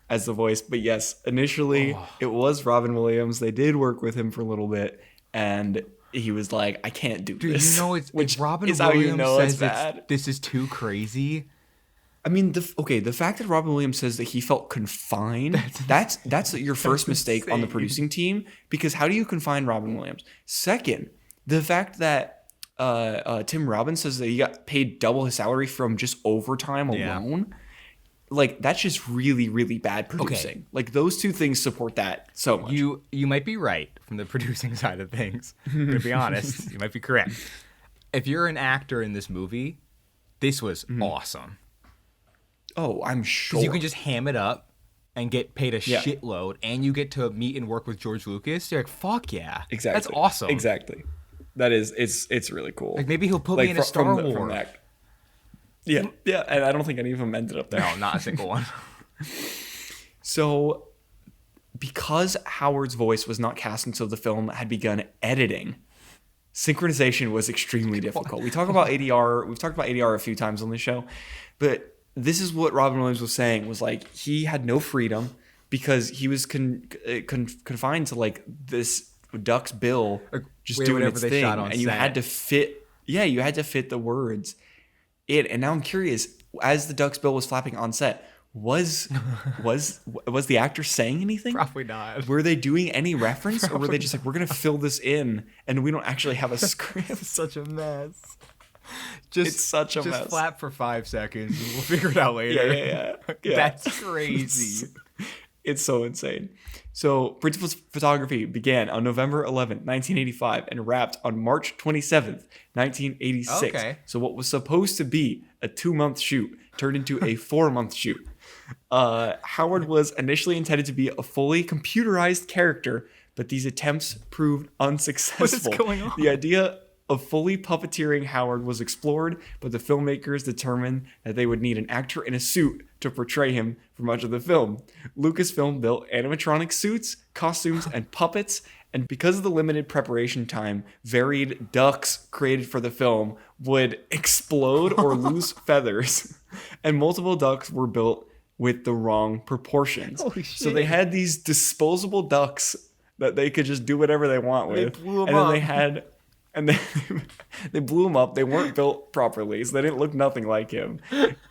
as the voice. But yes, initially it was Robin Williams. They did work with him for a little bit, and he was like, "I can't do Dude, this." you know, it's which Robin is Williams how you know it's says bad. this is too crazy. I mean, the fact that Robin Williams says that he felt confined, that's your first mistake on the insane. producing team, because how do you confine Robin Williams? Second, the fact that Tim Robbins says that he got paid double his salary from just overtime alone, like that's just really, really bad producing. Okay. Like those two things support that so much. You might be right from the producing side of things. To be honest, you might be correct. If you're an actor in this movie, this was awesome. Oh, I'm sure. Because you can just ham it up and get paid a Yeah. shitload, and you get to meet and work with George Lucas. You're like, fuck yeah. Exactly. That's awesome. Exactly. That is, it's really cool. Like maybe he'll put me in a Star Wars. Yeah, and I don't think any of them ended up there. No, not a single one. So, because Howard's voice was not cast until the film had begun editing, synchronization was extremely difficult. We talk about ADR. We've talked about ADR a few times on the show, but this is what Robin Williams was saying, was like he had no freedom because he was confined to like this duck's bill just doing its thing, and you had to fit. Yeah, you had to fit the words in. And now I'm curious, as the duck's bill was flapping on set, was the actor saying anything? Probably not. Were they doing any reference, or were they just like, we're gonna fill this in and we don't actually have a script? It's such a mess. It's such a mess. Just flap for 5 seconds and we'll figure it out later. Yeah. That's crazy. It's so insane. So principal photography began on November 11th, 1985 and wrapped on March 27th, 1986. Okay. So what was supposed to be a 2-month shoot turned into a 4-month shoot. Howard was initially intended to be a fully computerized character, but these attempts proved unsuccessful. What is going on? The idea of fully puppeteering Howard was explored, but the filmmakers determined that they would need an actor in a suit to portray him for much of the film. Lucasfilm built animatronic suits, costumes, and puppets, and because of the limited preparation time, varied ducks created for the film would explode or lose feathers, and multiple ducks were built with the wrong proportions. Holy shit. So they had these disposable ducks that they could just do whatever they want with. They blew 'em and then up. they had... And they blew him up. They weren't built properly, so they didn't look nothing like him.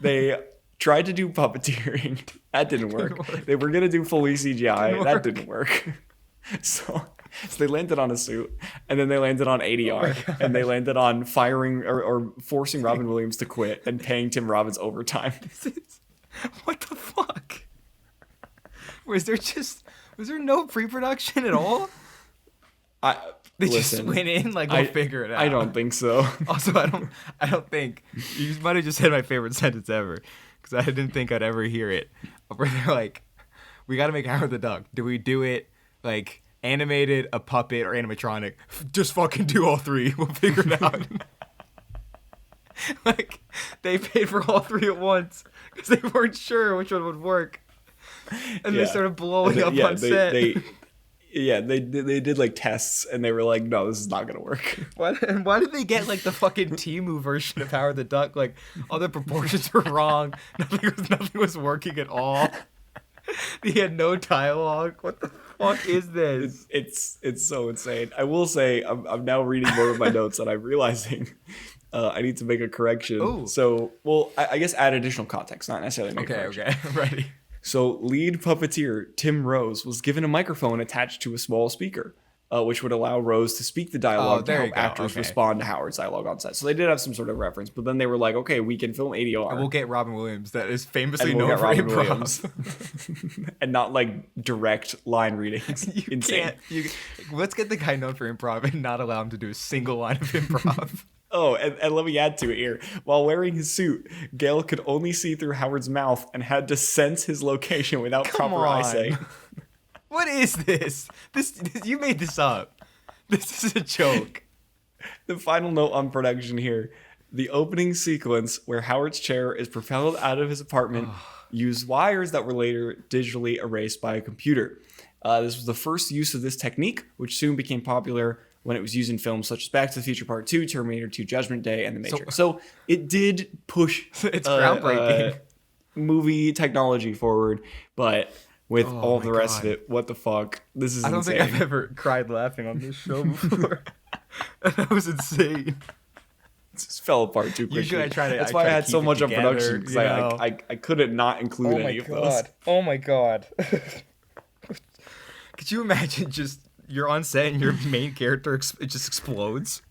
They tried to do puppeteering. That didn't work. They were going to do fully CGI. That didn't work. So they landed on a suit, and then they landed on ADR, and they landed on firing or forcing Robin Williams to quit and paying Tim Robbins overtime. What the fuck? Was there no pre-production at all? They just went in like, we'll figure it out. I don't think so. Also, I don't think you might have just said my favorite sentence ever, because I didn't think I'd ever hear it. Where they're like, we got to make Howard the Duck. Do we do it like animated, a puppet, or animatronic? Just fucking do all three. We'll figure it out. Like, they paid for all three at once because they weren't sure which one would work, and they started blowing up on set. They did like tests, and they were like, no, this is not gonna work. Why did they get like the fucking Temu version of Howard the Duck? Like, all the proportions were wrong. Nothing was working at all. He had no dialogue. What the fuck is this? It's so insane. I will say, I'm now reading more of my notes, and I'm realizing I need to make a correction. Ooh. So, I guess add additional context, not necessarily make a correction. Okay, ready. So lead puppeteer Tim Rose was given a microphone attached to a small speaker, which would allow Rose to speak the dialogue to help actors respond to Howard's dialogue on set. So they did have some sort of reference, but then they were like, okay, we can film ADR. And we'll get Robin Williams, that is famously known for improv. And not like direct line readings. Insane. Let's get the guy known for improv and not allow him to do a single line of improv. Oh, and let me add to it here. While wearing his suit, Gale could only see through Howard's mouth and had to sense his location without proper eyesight. What is this? This you made this up. This is a joke. The final note on production here. The opening sequence where Howard's chair is propelled out of his apartment used wires that were later digitally erased by a computer. This was the first use of this technique, which soon became popular when it was used in films such as Back to the Future Part 2, Terminator 2, Judgment Day, and The Matrix. So it did push it's groundbreaking movie technology forward, but with all the rest of it, what the fuck? This is insane. I don't think I've ever cried laughing on this show before. That was insane. It just fell apart too quickly. Usually That's why I had so much on production, because I couldn't not include any of those. Oh my god. Could you imagine just you're on set and your main character it just explodes?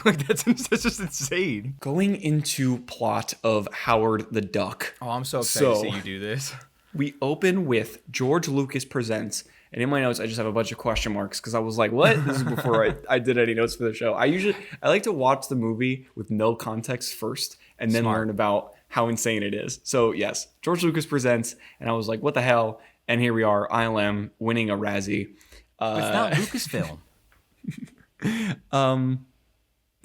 Like that's just insane. Going into plot of Howard the Duck. Oh, I'm so excited to see you do this. We open with George Lucas Presents, and in my notes I just have a bunch of question marks because I was like, what? This is before I did any notes for the show. I like to watch the movie with no context first and then learn about how insane it is. So yes, George Lucas Presents, and I was like, what the hell? And here we are, ILM winning a Razzie. It's not Lucasfilm.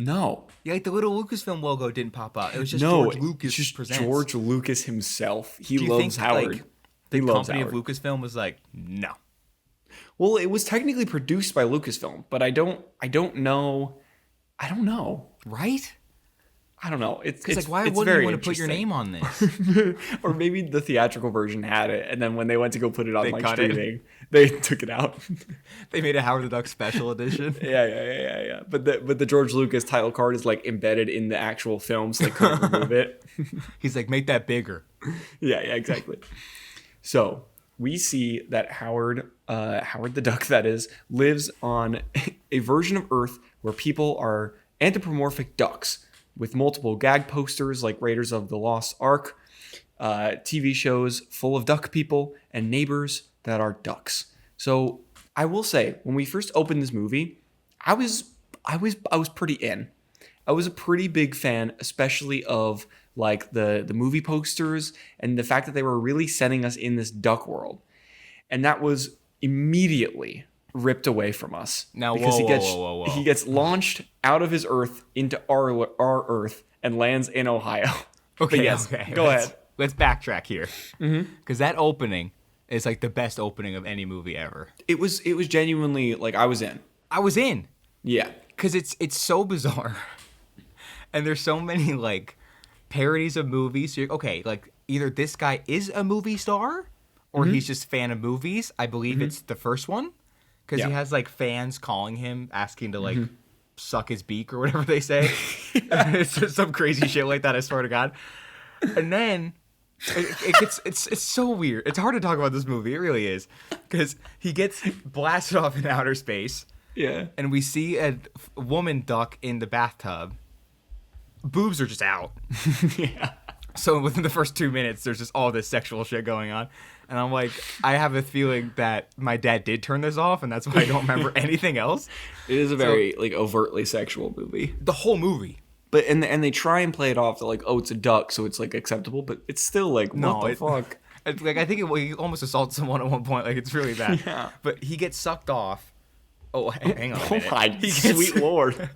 No. Yeah, like the little Lucasfilm logo didn't pop out. It was just George Lucas just Presents. George Lucas himself. He loves loves Howard. Like, the company of Lucasfilm was like, no. Well, it was technically produced by Lucasfilm, but I don't know I don't know. Right? I don't know. It's like, why it's wouldn't very you want to put your interesting. name on this? Or maybe the theatrical version had it, and then when they went to go put it on They like cut it. streaming, they took it out. They made a Howard the Duck special edition. Yeah. But the George Lucas title card is like embedded in the actual film, so they couldn't remove it. He's like, make that bigger. Yeah, exactly. So we see that Howard the Duck, that is, lives on a version of Earth where people are anthropomorphic ducks with multiple gag posters like Raiders of the Lost Ark, TV shows full of duck people, and neighbors that are ducks. So I will say, when we first opened this movie, I was pretty in. I was a pretty big fan, especially of like the movie posters and the fact that they were really setting us in this duck world. And that was immediately ripped away from us. Now, because whoa. he gets launched out of his Earth into our Earth and lands in Ohio. Okay, But yes, okay. go ahead. Let's backtrack here. Because that opening is like the best opening of any movie ever. It was genuinely like I was in. I was in. Yeah. Because it's so bizarre. And there's so many like parodies of movies. So okay, like either this guy is a movie star or he's just a fan of movies. I believe it's the first one. Because he has like fans calling him, asking to like suck his beak or whatever they say. It's just some crazy shit like that, I swear to God. And then it's so weird. It's hard to talk about this movie. It really is. Because he gets blasted off in outer space. Yeah. And we see a woman duck in the bathtub. Boobs are just out. Yeah. So within the first 2 minutes, there's just all this sexual shit going on. And I'm like, I have a feeling that my dad did turn this off, and that's why I don't remember anything else. It is a very like overtly sexual movie. The whole movie. But and they try and play it off. They're like, oh, it's a duck, so it's like acceptable. But it's still like, what the fuck? It's like I think he almost assaults someone at one point. Like it's really bad. Yeah. But he gets sucked off. Oh, hang on a Oh minute. my sweet lord!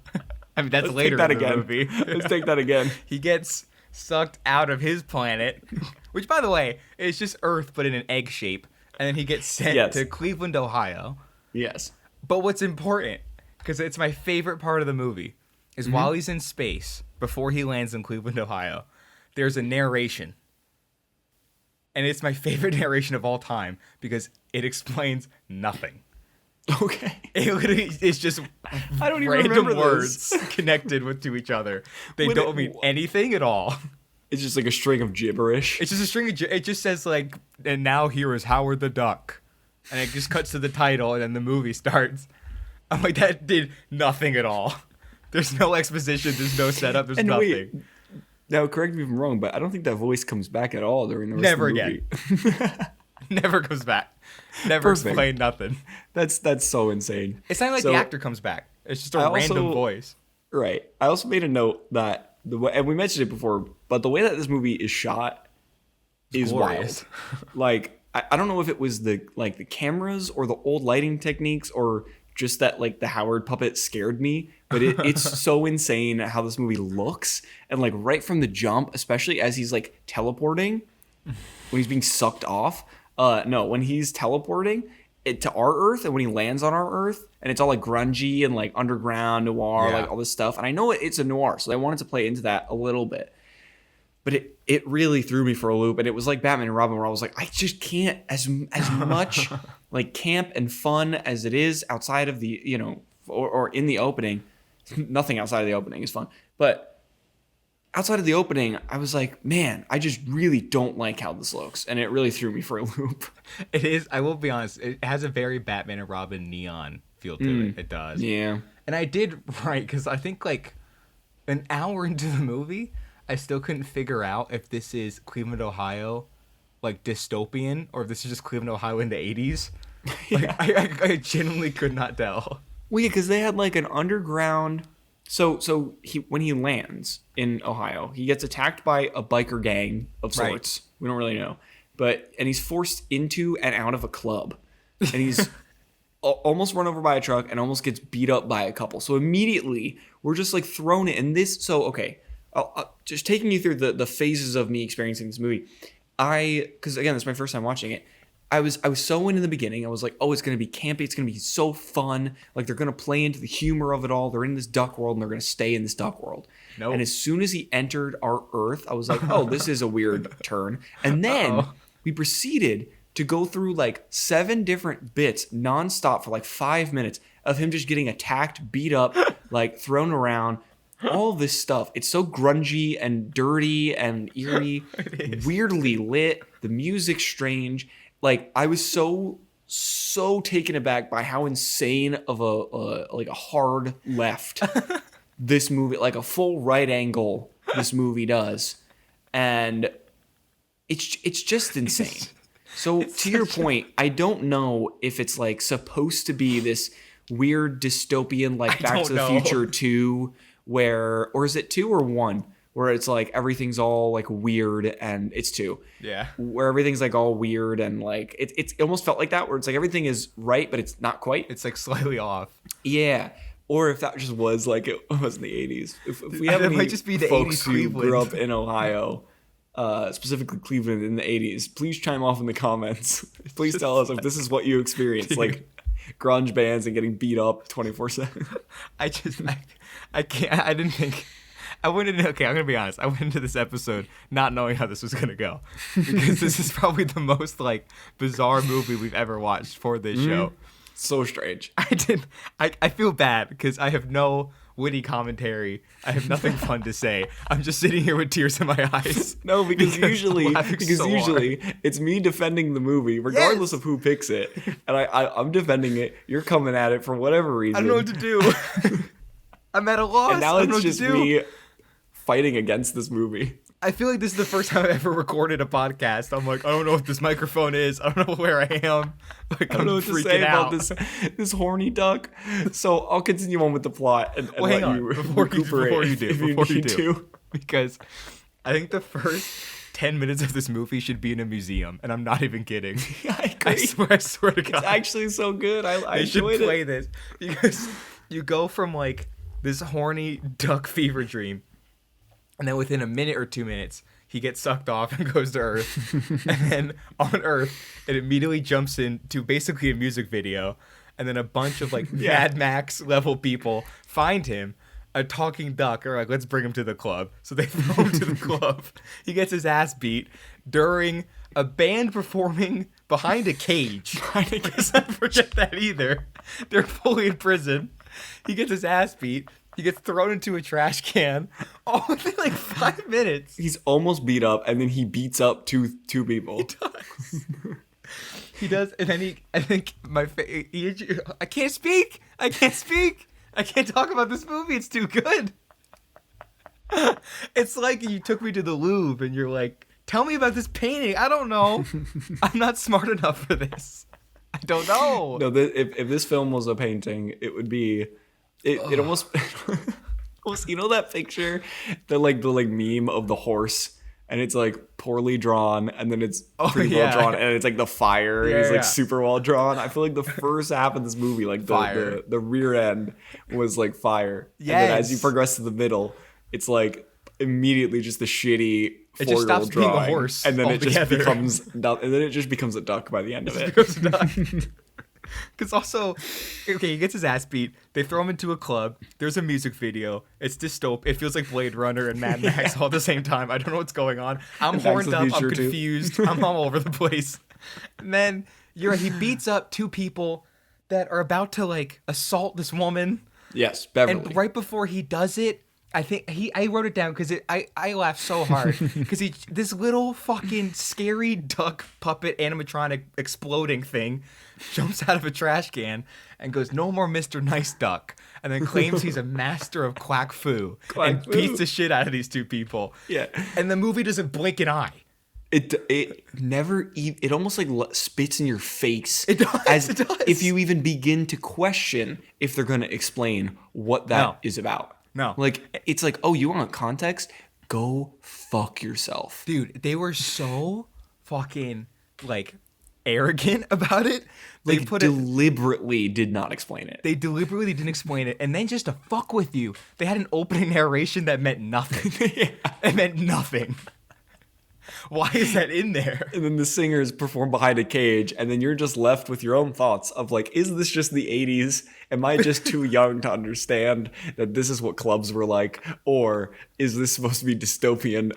I mean, that's Let's later take that in the again. movie. Let's take that again. He gets sucked out of his planet, which, by the way, is just Earth but in an egg shape. And then he gets sent to Cleveland, Ohio. Yes. But what's important, because it's my favorite part of the movie, is while he's in space, before he lands in Cleveland, Ohio, there's a narration. And it's my favorite narration of all time because it explains nothing. Okay. It literally is just I don't even random remember words this. connected to each other. They Would don't it- mean anything at all. It's just like a string of gibberish. It's just a string of... It just says, like, and now here is Howard the Duck. And it just cuts to the title, and then the movie starts. I'm like, that did nothing at all. There's no exposition. There's no setup. There's And nothing. wait, now correct me if I'm wrong, but I don't think that voice comes back at all during the rest Never of the again. movie. Never comes back. Never Perfect. explained nothing. That's so insane. It's not like So, the actor comes back. It's just a I random also- voice. Right. I also made a note that the way, and we mentioned it before, but the way that this movie is shot is glorious. wild. Like I don't know if it was the cameras or the old lighting techniques or just that like the Howard puppet scared me, but it's so insane how this movie looks. And like right from the jump, especially as he's like teleporting, when he's being sucked off. When he's teleporting it to our Earth and when he lands on our Earth and it's all like grungy and like underground noir, Yeah. like all this stuff. And I know it's a noir, so I wanted to play into that a little bit. But it really threw me for a loop, and it was like Batman and Robin, where I was like, I just can't as much like camp and fun as it is outside of the or in the opening. Nothing outside of the opening is fun, but outside of the opening, I was like, man, I just really don't like how this looks, and it really threw me for a loop. It is. I will be honest. It has a very Batman and Robin neon feel to it. It does. Yeah, And I did right because I think like an hour into the movie, I still couldn't figure out if this is Cleveland, Ohio, like dystopian, or if this is just Cleveland, Ohio in the 80s. Like, I genuinely could not tell. well, yeah, because they had like an underground. So when he lands in Ohio, he gets attacked by a biker gang of Right. sorts. We don't really know, and he's forced into and out of a club, and he's almost run over by a truck and almost gets beat up by a couple. So immediately we're just like thrown in this. So okay, just taking you through the phases of me experiencing this movie. Because again, this is my first time watching it. I was so into the beginning. I was like, oh, it's gonna be campy. It's gonna be so fun. Like they're gonna play into the humor of it all. They're in this duck world and they're gonna stay in this duck world. Nope. And as soon as he entered our Earth, I was like, oh, this is a weird turn. And then we proceeded to go through like 7 different bits nonstop for like 5 minutes of him just getting attacked, beat up, like thrown around. All this stuff. It's so grungy and dirty and eerie, weirdly lit. The music's strange. Like I was so taken aback by how insane of a hard left this movie, like a full right angle this movie does, and it's just insane. So to your point, I don't know if it's like supposed to be this weird dystopian like Back to the Future 2, or is it 2 or 1? Where it's like everything's all like weird, and it's 2. Yeah. Where everything's like all weird and like it almost felt like that, where it's like everything is right, but it's not quite. It's like slightly off. Yeah. Or if that just was like it was in the 80s. If we have any might just be the folks 80s who Cleveland. grew up in Ohio, specifically Cleveland in the 80s, please chime off in the comments. Please tell us if this is what you experienced, like grunge bands and getting beat up 24/7. I can't. I didn't think. I went into, okay, I'm going to be honest. I went into this episode not knowing how this was going to go. Because this is probably the most, like, bizarre movie we've ever watched for this show. So strange. I feel bad because I have no witty commentary. I have nothing fun to say. I'm just sitting here with tears in my eyes. No, because usually hard. it's me defending the movie, regardless of who picks it. And I'm defending it. You're coming at it for whatever reason. I don't know what to do. I'm at a loss. And now I don't know it's just what to do. me fighting against this movie. I feel like this is the first time I've ever recorded a podcast. I'm like, I don't know what this microphone is. I don't know where I am. Like, I don't know what to say about this horny duck. So I'll continue on with the plot and Well, hang let on. you Before you need do. to. Because I think the first 10 minutes of this movie should be in a museum, and I'm not even kidding. I agree. I swear to God. It's actually so good. I They should enjoyed play it. this because you go from like this horny duck fever dream, and then within a minute or 2 minutes, he gets sucked off and goes to Earth. And then on Earth, it immediately jumps into basically a music video. And then a bunch of like Mad Max level people find him. A talking duck are like, let's bring him to the club. So they throw him to the club. He gets his ass beat during a band performing behind a cage. Let's not forget that either. They're fully in prison. He gets his ass beat. He gets thrown into a trash can all within like 5 minutes. He's almost beat up, and then he beats up two people. He does. He does, and then I think I can't speak. I can't talk about this movie. It's too good. It's like you took me to the Louvre, and you're like, tell me about this painting. I don't know. I'm not smart enough for this. I don't know. No, if this film was a painting, it would be... It almost, you know that picture, the meme of the horse, and it's like poorly drawn, and then it's pretty well drawn, and it's like the fire is like super well drawn. I feel like the first half of this movie, like the rear end was like fire. Yes. And then as you progress to the middle, it's like immediately just the shitty 4-year-old It just stops being drawing, a horse, and then altogether. it just becomes a duck by the end of it. Because also, okay, he gets his ass beat. They throw him into a club. There's a music video. It's dystopian. It feels like Blade Runner and Mad Max all at the same time. I don't know what's going on. I'm horned up. I'm confused. I'm all over the place. And then he beats up 2 people that are about to like assault this woman. Yes, Beverly. And right before he does it, I think I wrote it down because I laughed so hard because this little fucking scary duck puppet animatronic exploding thing jumps out of a trash can and goes, "No more Mr. Nice Duck," and then claims he's a master of quack fu and beats the shit out of these 2 people. Yeah, and the movie doesn't blink an eye. It never it almost like spits in your face. It does. It does. If you even begin to question if they're going to explain what that is about. No. Like, it's like, oh, you want context? Go fuck yourself. Dude, they were so fucking, like, arrogant about it. They deliberately did not explain it. They deliberately didn't explain it. And then just to fuck with you, they had an opening narration that meant nothing. It meant nothing. Why is that in there? And then the singers perform behind a cage, and then you're just left with your own thoughts of like, is this just the 80s? Am I just too young to understand that this is what clubs were like? Or is this supposed to be dystopian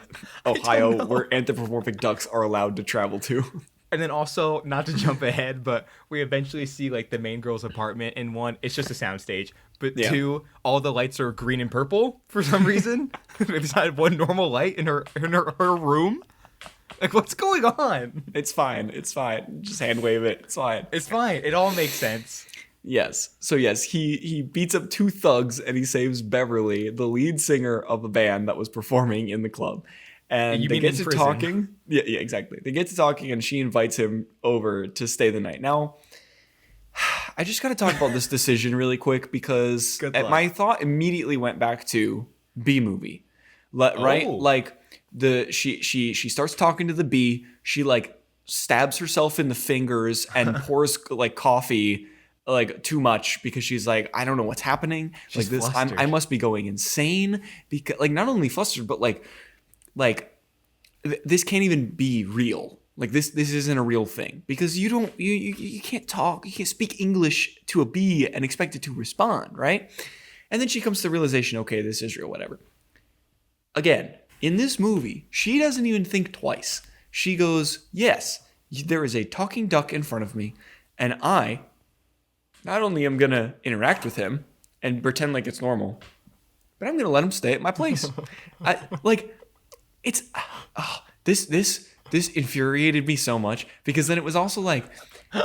Ohio where anthropomorphic ducks are allowed to travel to? And then also, not to jump ahead, but we eventually see like the main girl's apartment. And one, it's just a soundstage. But two, all the lights are green and purple for some reason. They just had one normal light in her room. Like, what's going on? It's fine. It's fine. Just hand wave it. It's fine. It's fine. It all makes sense. Yes. So yes, he beats up two thugs and he saves Beverly, the lead singer of a band that was performing in the club. And they get to talking. Yeah, exactly. They get to talking and she invites him over to stay the night. Now, I just got to talk about this decision really quick because my thought immediately went back to B movie. Right? Like she starts talking to the bee. She like stabs herself in the fingers and pours like coffee like too much because she's like, I don't know what's happening. She's like this, I must be going insane because like not only flustered, but like this can't even be real. Like this isn't a real thing because you can't talk, you can't speak English to a bee and expect it to respond, right? And then she comes to the realization, okay, this is real, whatever. Again, in this movie, she doesn't even think twice. She goes, yes, there is a talking duck in front of me, and I not only am gonna interact with him and pretend like it's normal, but I'm gonna let him stay at my place. This infuriated me so much because then it was also like,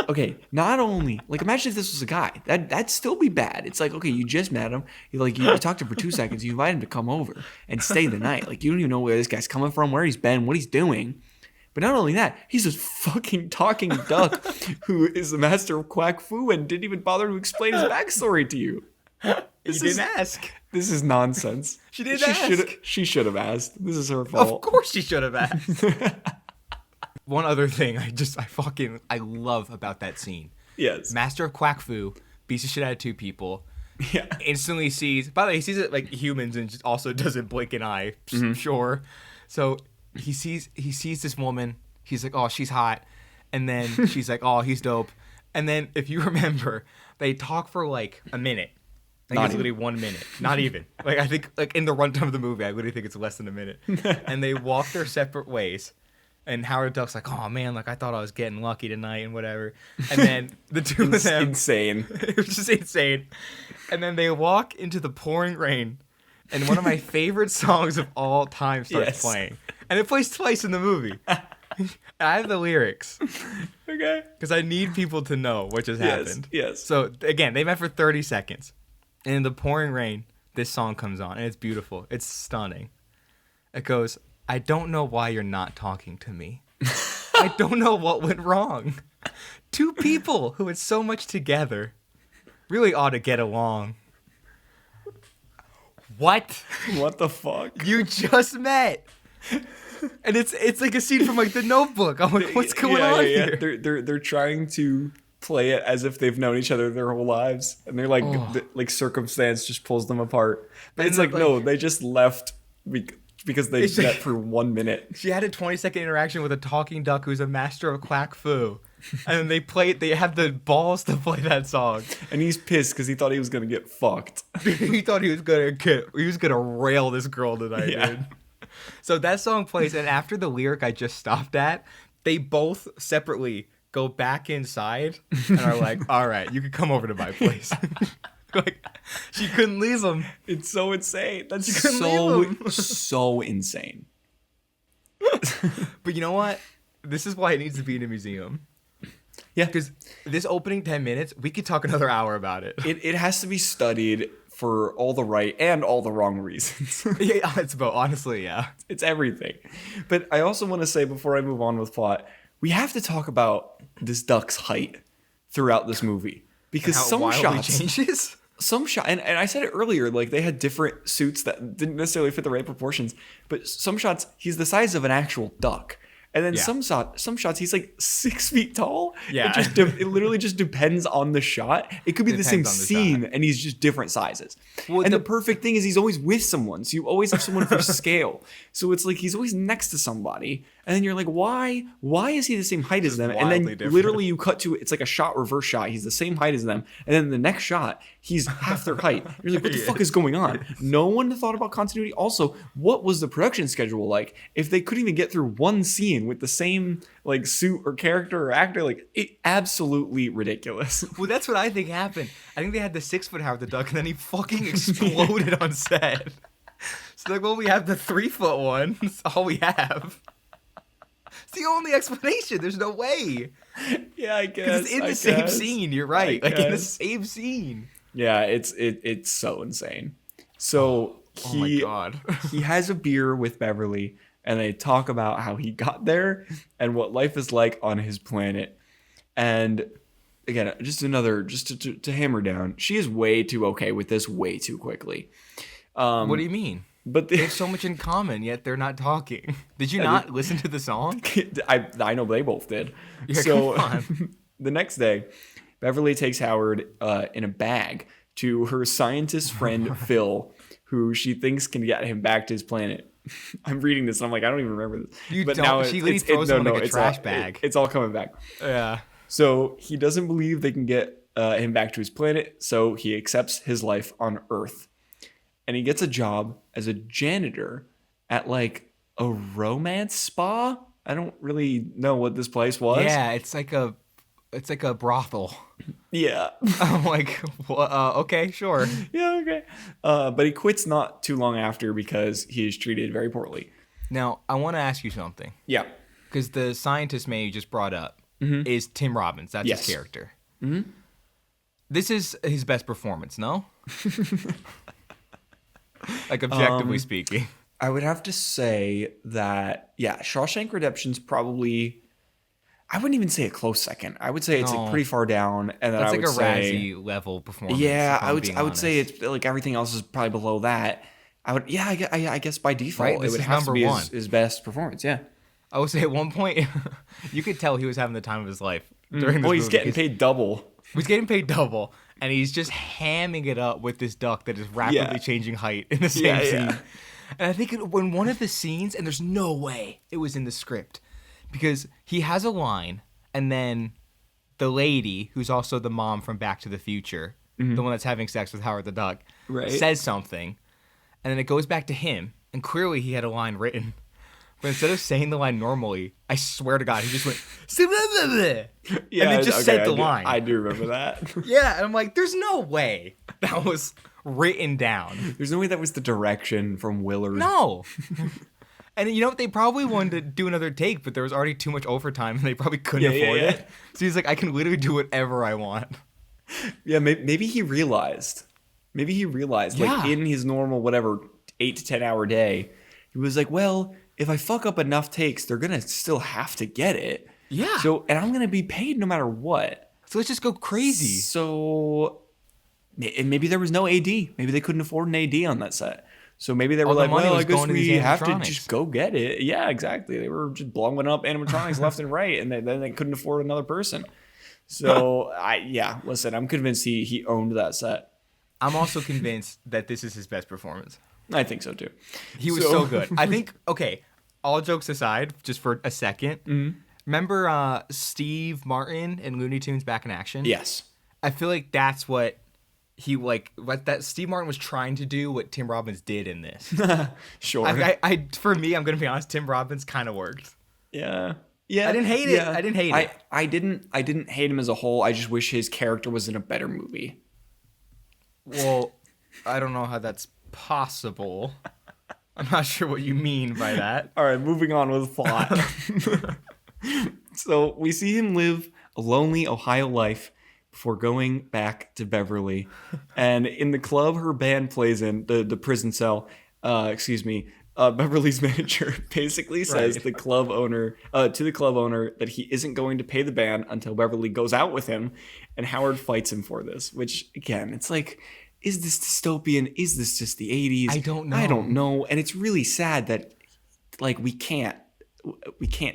okay, not only like imagine if this was a guy, that'd still be bad. It's like, okay, you just met him, you talked to him for 2 seconds, you invite him to come over and stay the night. Like you don't even know where this guy's coming from, where he's been, what he's doing. But not only that, he's a fucking talking duck who is the master of quack foo and didn't even bother to explain his backstory to you. You didn't ask. This is nonsense. She didn't ask. She should have asked. This is her fault. Of course she should have asked. One other thing I love about that scene. Yes. Master of quack foo beats the shit out of two people. Yeah. Instantly sees. By the way, he sees it like humans and just also doesn't blink an eye. Sure. So he sees this woman. He's like, oh, she's hot. And then she's like, oh, he's dope. And then if you remember, they talk for like a minute. I think it's literally 1 minute. Not even. Like I think like in the runtime of the movie, I literally think it's less than a minute. And they walk their separate ways. And Howard Duck's like, oh man, like I thought I was getting lucky tonight and whatever. And then the two of them, insane. It was just insane. And then they walk into the pouring rain, and one of my favorite songs of all time starts playing, and it plays twice in the movie. I have the lyrics, okay, because I need people to know what just happened. Yes. So again, they met for 30 seconds, and in the pouring rain, this song comes on, and it's beautiful. It's stunning. It goes, I don't know why you're not talking to me. I don't know what went wrong. Two people who had so much together really ought to get along. What? What the fuck? You just met. And it's like a scene from like The Notebook. I'm like, what's going on here? They're trying to play it as if they've known each other their whole lives, and they're like like circumstance just pulls them apart. But it's like no, they just left because they met for 1 minute. She had a 20-second interaction with a talking duck who's a master of quack foo. And they have the balls to play that song. And he's pissed because he thought he was going to get fucked. He thought he was going to rail this girl tonight, dude. So that song plays, and after the lyric I just stopped at, they both separately go back inside and are like, all right, you can come over to my place. Like, she couldn't leave him. It's so insane. That's so insane. But you know what? This is why it needs to be in a museum. Yeah. Because this opening 10 minutes, we could talk another hour about it. It has to be studied for all the right and all the wrong reasons. Yeah, it's both. Honestly, yeah. It's everything. But I also want to say, before I move on with plot, we have to talk about this duck's height throughout this movie. Because some shots changes. And I said it earlier, like they had different suits that didn't necessarily fit the right proportions, but some shots he's the size of an actual duck, and then some shots he's like 6 feet tall. Yeah, it literally just depends on the shot. It could be the same scene, and he's just different sizes. Well, and the perfect thing is he's always with someone, so you always have someone for scale. So it's like he's always next to somebody, And then you're like, why is he the same height as them? And wildly then different. literally you cut to, it's like a reverse shot. He's the same height as them. And then the next shot, he's half their height. You're like, what the fuck is going on? No one thought about continuity. Also, what was the production schedule like? If they couldn't even get through one scene with the same like suit or character or actor, like it absolutely ridiculous. Well, that's what I think happened. I think they had the 6-foot Howard the Duck, and then he fucking exploded on set. So like, well, we have the 3-foot one. That's all we have. It's the only explanation. There's no way. Yeah, I guess. It's in the same scene. You're right. Like in the same scene. Yeah, it's so insane. So Oh my God. he has a beer with Beverly, and they talk about how he got there and what life is like on his planet. And again, just to hammer down, she is way too okay with this way too quickly. What do you mean? But They have so much in common, yet they're not talking. Did you not listen to the song? I know they both did. Yeah, So come on. the next day, Beverly takes Howard in a bag to her scientist friend Phil, who she thinks can get him back to his planet. I'm reading this and I'm like, I don't even remember this. You but don't. now She literally throws him in like a trash bag. It's all coming back. Yeah. So he doesn't believe they can get him back to his planet, so he accepts his life on Earth. And he gets a job as a janitor at like a romance spa. I don't really know what this place was. Yeah, it's like a brothel. Yeah. I'm like, well, okay, sure. Yeah, okay. But he quits not too long after because he is treated very poorly. Now, I want to ask you something. Yeah. Because the scientist man you just brought up is Tim Robbins. That's Yes. his character. Mm-hmm. This is his best performance, no? Like, objectively speaking. I would have to say that, yeah, Shawshank Redemption's probably, I wouldn't even say a close second. I would say it's like pretty far down. And then That's I like would a say, Razzie level performance. yeah, if I'm being I would honest. say it's like everything else is probably below that. I guess by default, Right, it this would is have to number be one. his best performance. Yeah. I would say at one point, you could tell he was having the time of his life during this Well, he's movie, getting 'cause paid double. He's getting paid double, and he's just hamming it up with this duck that is rapidly changing height in the same scene. And I think when one of the scenes, and there's no way it was in the script, because he has a line, and then the lady, who's also the mom from Back to the Future, the one that's having sex with Howard the Duck, says something, and then it goes back to him, and clearly he had a line written. But instead of saying the line normally, I swear to God, he just went, and then just said the line. I do remember that. Yeah, and I'm like, there's no way that was written down. There's no way that was the direction from Willard. No. And you know what? They probably wanted to do another take, but there was already too much overtime, and they probably couldn't afford it. So he's like, I can literally do whatever I want. Yeah, maybe he realized. Like in his normal, whatever, 8 to 10 hour day, he was like, well, if I fuck up enough takes, they're going to still have to get it. Yeah. So, and I'm going to be paid no matter what. So let's just go crazy. So, and maybe there was no AD. Maybe they couldn't afford an AD on that set. So maybe they were All the like, money well, I was guess going to we these have to animatronics. just go get it. Yeah, exactly. They were just blowing up animatronics left and right, and then they couldn't afford another person. So, listen, I'm convinced he owned that set. I'm also convinced that this is his best performance. I think so, too. He was so good. I think, okay, all jokes aside, just for a second, remember Steve Martin in Looney Tunes Back in Action? Yes. I feel like that's what what that Steve Martin was trying to do, what Tim Robbins did in this. Sure. For me, I'm going to be honest, Tim Robbins kind of worked. Yeah. Yeah. I didn't hate it. I didn't hate it. I didn't hate him as a whole. I just wish his character was in a better movie. Well, I don't know how that's possible. I'm not sure what you mean by that. All right, moving on with plot. So we see him live a lonely Ohio life before going back to Beverly. And in the club her band plays in, the prison cell, Beverly's manager basically says to the club owner that he isn't going to pay the band until Beverly goes out with him, and Howard fights him for this, which again, it's like, is this dystopian? Is this just the 80s? I don't know. And it's really sad that like we can't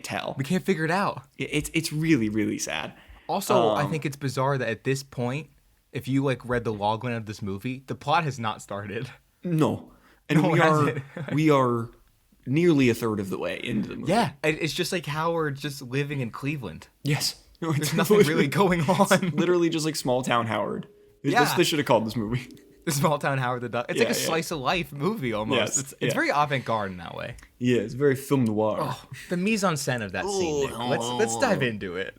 tell. We can't figure it out. It's really, really sad. Also, I think it's bizarre that at this point, if you like read the logline of this movie, the plot has not started. No. And No, we are nearly a third of the way into the movie. Yeah, it's just like Howard just living in Cleveland. Yes. There's nothing really going on. Literally just like small town Howard. Yeah. They should have called this movie. The Small Town Howard the Duck. It's like a slice of life movie almost. Yes, It's very avant-garde in that way. Yeah, it's very film noir. Oh, the mise en scène of that scene. Nick. Let's dive into it.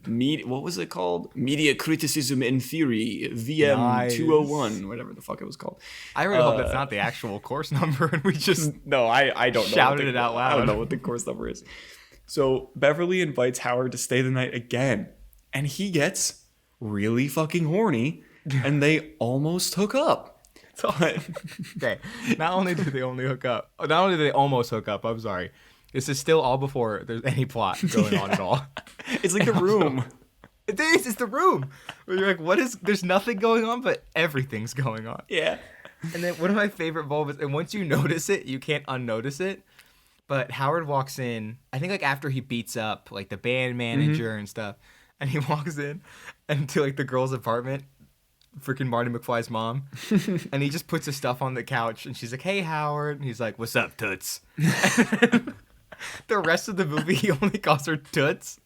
What was it called? Media Criticism and Theory, VM 201, whatever the fuck it was called. I really hope that's not the actual course number, and we just No, I don't know. Shouted it out loud. I don't know what the course number is. So Beverly invites Howard to stay the night again, and he gets really fucking horny, and they almost hook up. Okay, not only do they almost hook up, I'm sorry. This is still all before there's any plot going on at all. It's like The Room. It is, it's The Room. Where you're like, there's nothing going on, but everything's going on. Yeah. And then one of my favorite moments, and once you notice it, you can't unnotice it. But Howard walks in, I think like after he beats up like the band manager and stuff, and he walks in into like the girl's apartment, freaking Marty McFly's mom, and he just puts his stuff on the couch, and she's like, "Hey, Howard," and he's like, "What's up, Toots?" The rest of the movie, he only calls her Toots.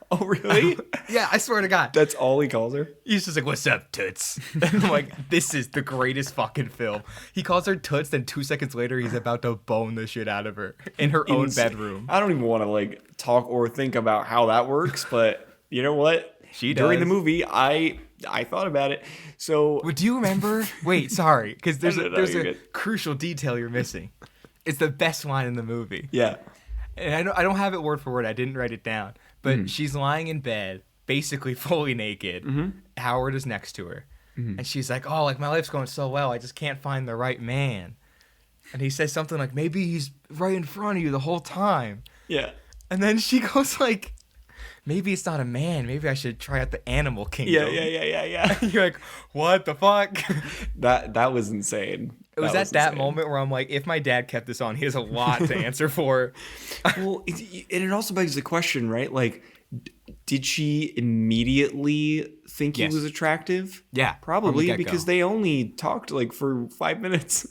Oh, really? Yeah, I swear to God. That's all he calls her? He's just like, "What's up, Toots?" And I'm like, this is the greatest fucking film. He calls her Toots, then 2 seconds later, he's about to bone the shit out of her in her own bedroom. I don't even want to like talk or think about how that works, but you know what? She does. During the movie, I thought about it. So, do you remember? Wait, sorry, because there's No, a good. crucial detail you're missing. It's the best line in the movie. Yeah. And I don't have it word for word. I didn't write it down. But she's lying in bed, basically fully naked. Howard is next to her. And she's like, "Oh, like my life's going so well. I just can't find the right man." And he says something like, "Maybe he's right in front of you the whole time." Yeah. And then she goes like, "Maybe it's not a man. Maybe I should try out the animal kingdom." Yeah. You're like, "What the fuck?" That was insane. It was at that moment where I'm like, if my dad kept this on, he has a lot to answer for. Well, and it also begs the question, right? Like, did she immediately think he was attractive? Yeah, probably, because they only talked like for 5 minutes.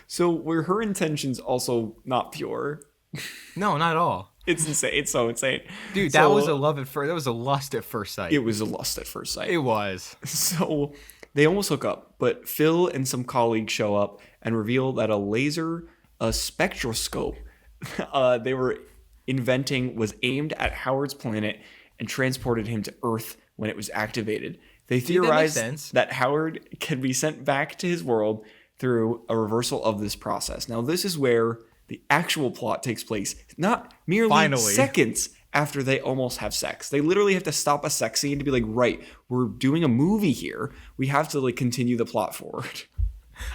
So were her intentions also not pure? No, not at all. It's insane. It's so insane. Dude, that was a lust at first sight. It was a lust at first sight. It was. So they almost hook up, but Phil and some colleagues show up and reveal that a spectroscope they were inventing was aimed at Howard's planet and transported him to Earth when it was activated. They theorized that Howard can be sent back to his world through a reversal of this process. Now, this is where the actual plot takes place, not merely seconds after they almost have sex. They literally have to stop a sex scene to be like, right, we're doing a movie here. We have to like continue the plot forward.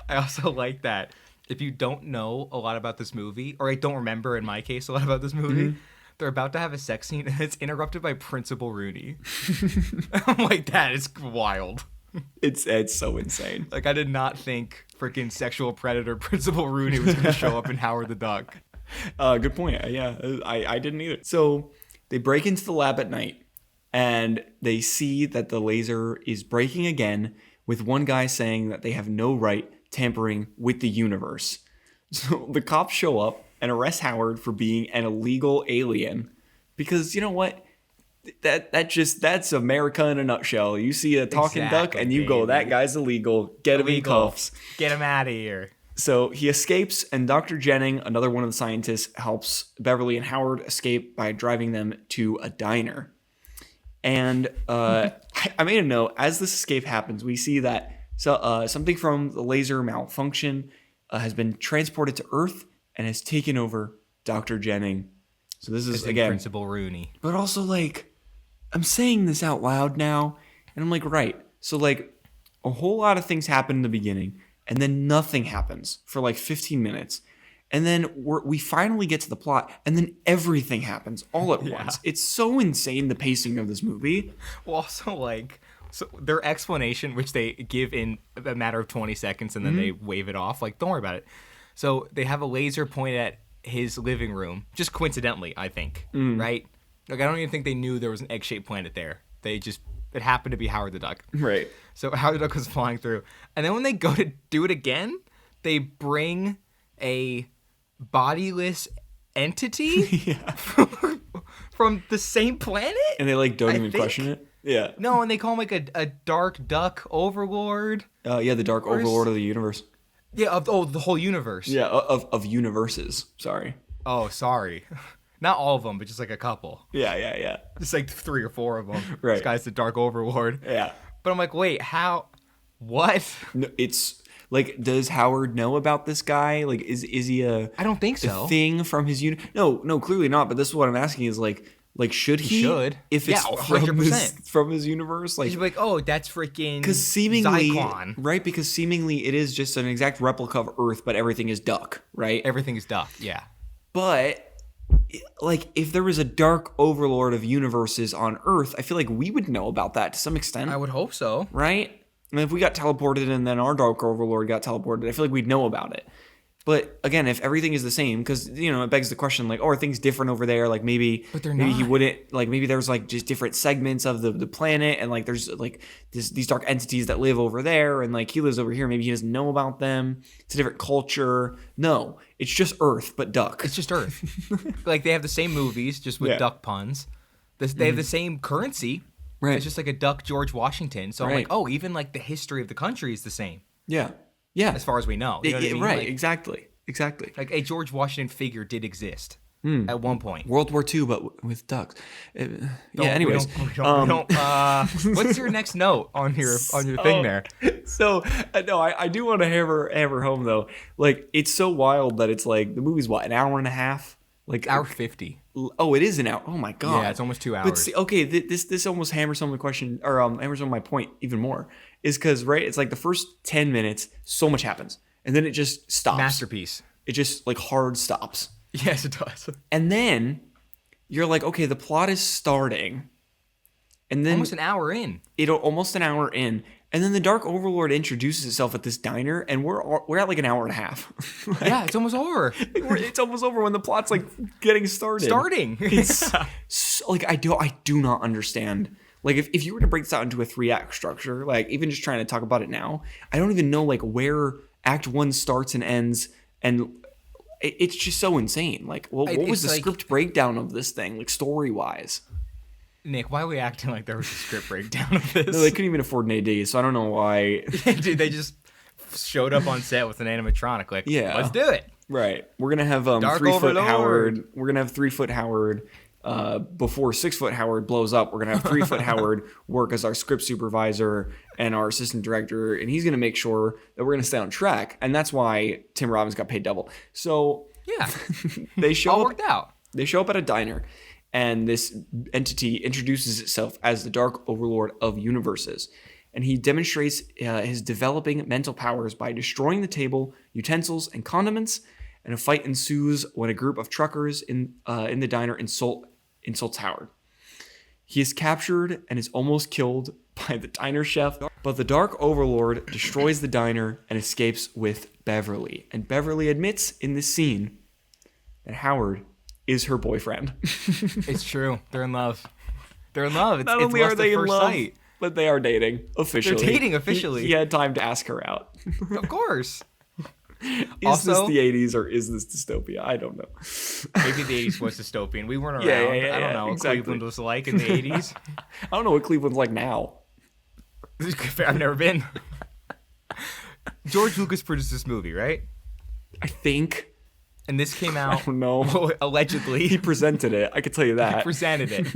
I also like that if you don't know a lot about this movie, or I don't remember in my case a lot about this movie, they're about to have a sex scene and it's interrupted by Principal Rooney. I'm like, that is wild. It's so insane. Like, I did not think freaking sexual predator Principal Rooney was going to show up in Howard the Duck. Good point. Yeah, I didn't either. So they break into the lab at night and they see that the laser is breaking again, with one guy saying that they have no right tampering with the universe. So the cops show up and arrest Howard for being an illegal alien because, you know what? That's America in a nutshell. You see a talking duck and you go, that guy's illegal. Get him in cuffs. Get him out of here. So he escapes, and Dr. Jennings, another one of the scientists, helps Beverly and Howard escape by driving them to a diner. And I made a note, as this escape happens, we see that something from the laser malfunction has been transported to Earth and has taken over Dr. Jennings. So this is, again, Principal Rooney. But also, like, I'm saying this out loud now, and I'm like, right. So, like, a whole lot of things happen in the beginning, and then nothing happens for, like, 15 minutes. And then we finally get to the plot, and then everything happens all at once. It's so insane, the pacing of this movie. Well, also, like, so their explanation, which they give in a matter of 20 seconds, and then they wave it off. Like, don't worry about it. So they have a laser pointed at his living room, just coincidentally, I think, right? Like, I don't even think they knew there was an egg-shaped planet there. It happened to be Howard the Duck. Right. So Howard the Duck was flying through. And then when they go to do it again, they bring a bodiless entity Yeah. from the same planet? And they like don't even question it. Yeah. No, and they call him like a dark duck overlord. Yeah, the Dark Overlord of the universe. Yeah, the whole universe. Yeah, of universes. Sorry. Oh, sorry. Not all of them, but just like a couple. Yeah. Just like 3 or 4 of them. Right. This guy's the Dark Overlord. Yeah. But I'm like, wait, how? What? No, it's like, does Howard know about this guy? Like, is he a? I don't think a so. thing from his No, clearly not. But this is what I'm asking: is like should he? Should. If it's Yeah, from his universe, like. He'd be like, oh, that's freaking. Because seemingly, Zyklon. right? Because seemingly it is just an exact replica of Earth, but everything is duck, right? Everything is duck. Yeah. But like, if there was a Dark Overlord of universes on Earth, I feel like we would know about that to some extent. I would hope so. Right? And if we got teleported and then our Dark Overlord got teleported, I feel like we'd know about it. But again, if everything is the same, because, it begs the question, like, oh, are things different over there? Like, maybe he wouldn't, like, maybe there's, like, just different segments of the planet, and, like, there's, like, these dark entities that live over there, and, like, he lives over here. Maybe he doesn't know about them. It's a different culture. No, it's just Earth, but duck. It's just Earth. Like, they have the same movies, just with duck puns. They have the same currency. Right. It's just like a duck George Washington. So I'm Right. like, oh, even, like, the history of the country is the same. Yeah. As far as we know. You know what I mean? Right, Like, exactly. Like a George Washington figure did exist at one point. World War II, but with ducks. Anyways. We don't, what's your next note on your thing there? So, no, I do want to hammer home, though. Like, it's so wild that it's like, the movie's what, an hour and a half? Like Hour 50. Oh, it is an hour. Oh, my God. Yeah, it's almost 2 hours. But see, okay, this almost hammers home the question, or hammers home my point even more. Is because, right, it's like the first 10 minutes, so much happens. And then it just stops. Masterpiece. It just, like, hard stops. Yes, it does. And then you're like, okay, the plot is starting. And then Almost an hour in. Almost an hour in. And then the Dark Overlord introduces itself at this diner, and we're at like an hour and a half. Like, Yeah, it's almost over. it's almost over when the plot's like getting started. It's so, like, I do not understand. Like, if you were to break this out into a 3-act structure, like, even just trying to talk about it now, I don't even know, like, where Act 1 starts and ends, and it's just so insane. Like, well, what was the script breakdown of this thing, like, story-wise? Nick, why are we acting like there was a script breakdown of this? No, they couldn't even afford an AD, so I don't know why. Dude, they just showed up on set with an animatronic, like, Yeah. let's do it. Right. We're gonna have 3-foot Howard. We're gonna have 3-foot Howard. Before 6-foot Howard blows up, we're gonna have 3-foot Howard work as our script supervisor and our assistant director, and he's gonna make sure that we're gonna stay on track. And that's why Tim Robbins got paid double. So Yeah. they show All up. worked out. They show up at a diner, and this entity introduces itself as the Dark Overlord of universes. And he demonstrates his developing mental powers by destroying the table, utensils, and condiments. And a fight ensues when a group of truckers in the diner insults Howard. He is captured and is almost killed by the diner chef, but the Dark Overlord destroys the diner and escapes with Beverly. And Beverly admits in this scene that Howard is her boyfriend. It's true. They're in love. They're in love. Not only are they in love, sight. but they are dating officially. They're dating officially. He had time to ask her out. Of course. Is this the 80s or is this dystopia? I don't know. Maybe the 80s was dystopian. We weren't around. Yeah, I don't know exactly. what Cleveland was like in the 80s. I don't know what Cleveland's like now. I've never been. George Lucas produced this movie, right? I think. And this came out. I don't know. Allegedly. He presented it. I could tell you that. He presented it.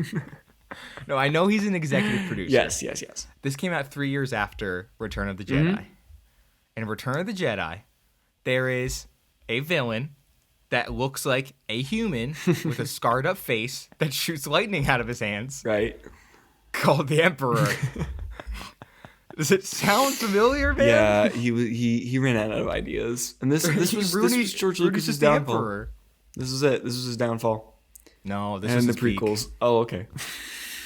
No, I know he's an executive producer. Yes. This came out 3 years after Return of the Jedi. Mm-hmm. In Return of the Jedi, there is a villain that looks like a human with a scarred up face that shoots lightning out of his hands. Right. Called the Emperor. Does it sound familiar, man? Yeah, he ran out of ideas. And this was George Lucas's downfall. This is it. This was his downfall. No, this and was the his prequels. peak. Oh, okay.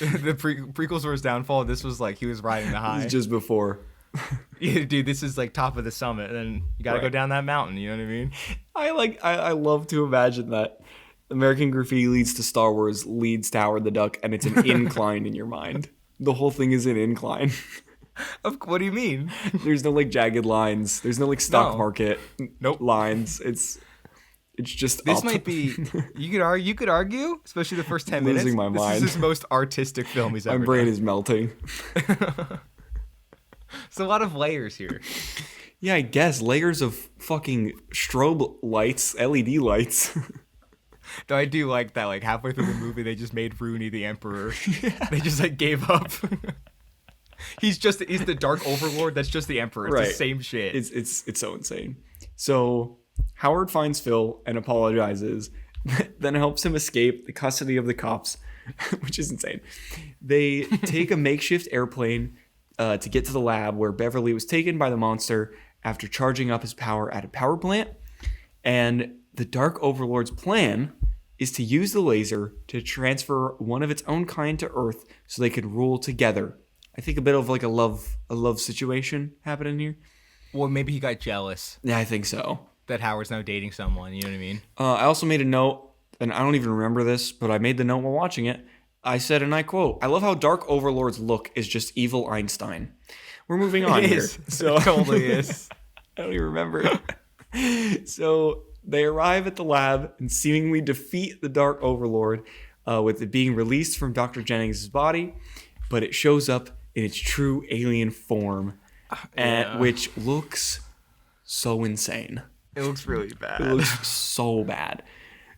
The prequels were his downfall. This was like he was riding the high. This is just before. Yeah, dude, this is like top of the summit, and you got to go down that mountain. You know what I mean? I love to imagine that American Graffiti leads to Star Wars, leads to Howard the Duck, and it's an incline in your mind. The whole thing is an incline. What do you mean? There's no like jagged lines. There's no like stock market Nope. lines. It's It's just This up. might be. You could argue, especially the first 10 Losing minutes. my mind. This is his most artistic film he's My ever brain done. is melting. It's a lot of layers here. Yeah, I guess layers of fucking strobe lights, LED lights. Though I do like that, like halfway through the movie, they just made Rooney the emperor. They just like gave up. He's the Dark Overlord. That's just the emperor. It's Right. the same shit. It's so insane. So Howard finds Phil and apologizes, then helps him escape the custody of the cops, which is insane. They take a makeshift airplane to get to the lab where Beverly was taken by the monster after charging up his power at a power plant. And the Dark Overlord's plan is to use the laser to transfer one of its own kind to Earth so they could rule together. I think a bit of like a love situation happening here. Well, maybe he got jealous Yeah, I think so. that Howard's now dating someone. You know what I mean? I also made a note, and I don't even remember this, but I made the note while watching it. I said, and I quote, "I love how Dark Overlord's look is just evil Einstein." We're moving on It here. is. So It totally is. I don't even remember. So they arrive at the lab and seemingly defeat the Dark Overlord with it being released from Dr. Jennings' body, but it shows up in its true alien form, which looks so insane. It looks really bad. It looks so bad.